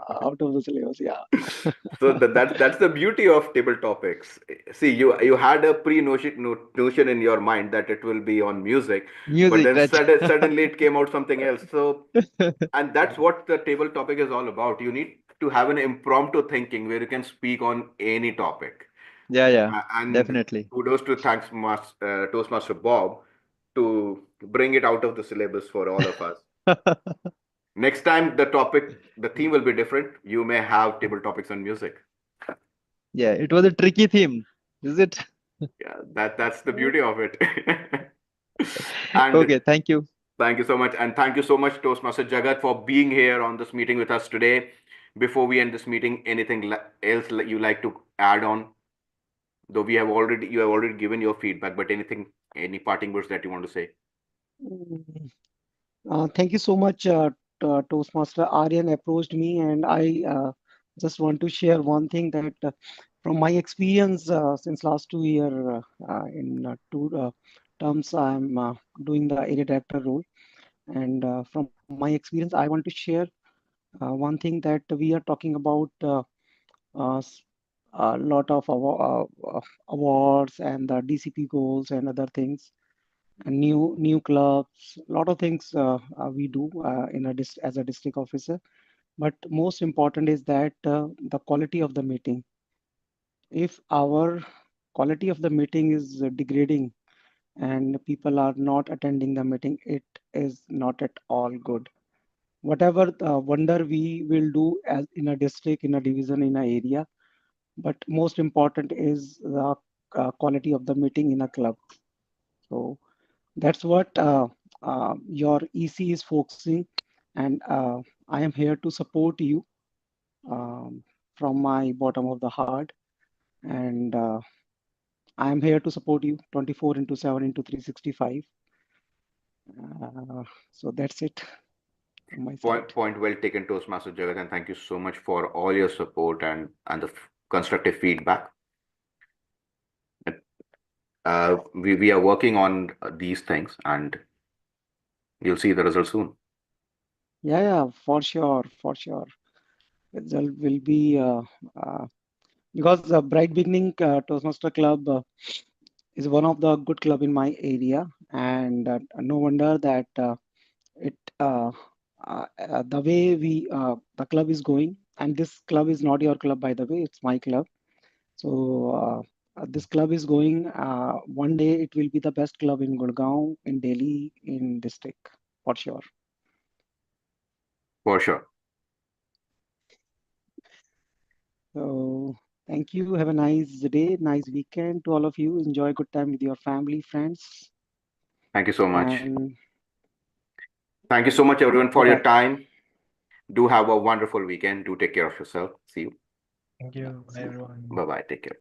Out of the syllabus, yeah. that's the beauty of table topics. See, you had a notion in your mind that it will be on music, but Music, then right? suddenly it came out something else. So, and that's what the table topic is all about. You need to have an impromptu thinking where you can speak on any topic. Yeah, yeah, And definitely. kudos to Toastmaster Bob to bring it out of the syllabus for all of us. Next time, the theme will be different. You may have table topics on music. Yeah, it was a tricky theme, is it? Yeah, that's the beauty of it. And Okay, thank you. thank you so much. And thank you so much, Toastmaster Jagat, for being here on this meeting with us today. Before we end this meeting, anything else you like to add on? Though you have already given your feedback, but any parting words that you want to say? Mm. Thank you so much, Toastmaster Aryan approached me, and I just want to share one thing that from my experience since last 2 year in two terms, I'm doing the area director role, and from my experience, I want to share one thing that we are talking about a lot of awards and the DCP goals and other things, and new clubs, a lot of things we do in a as a district officer. But most important is that the quality of the meeting. If our quality of the meeting is degrading and people are not attending the meeting, it is not at all good. Whatever wonder we will do as in a district, in a division, in a area, but most important is the quality of the meeting in a club. So that's what your EC is focusing, and I am here to support you um, from my bottom of the heart, and I am here to support you 24 into 7 into 365. So that's it from my side. Point well taken, Toastmaster Jagat, and thank you so much for all your support and the constructive feedback. We are working on these things, and you'll see the result soon. Yeah, for sure, for sure. Result will be because the Bright Beginning Toastmaster Club is one of the good club in my area, and no wonder that it the way the club is going, and this club is not your club, by the way, it's my club. So this club is going. One day it will be the best club in Gurgaon, in Delhi, in district, for sure. For sure. So thank you. Have a nice day, nice weekend to all of you. Enjoy good time with your family, friends. Thank you so much. And Thank you so much, everyone, for your bye-bye. time. Do have a wonderful weekend. Do take care of yourself. See you. Thank you. Bye, everyone. Bye bye. Take care.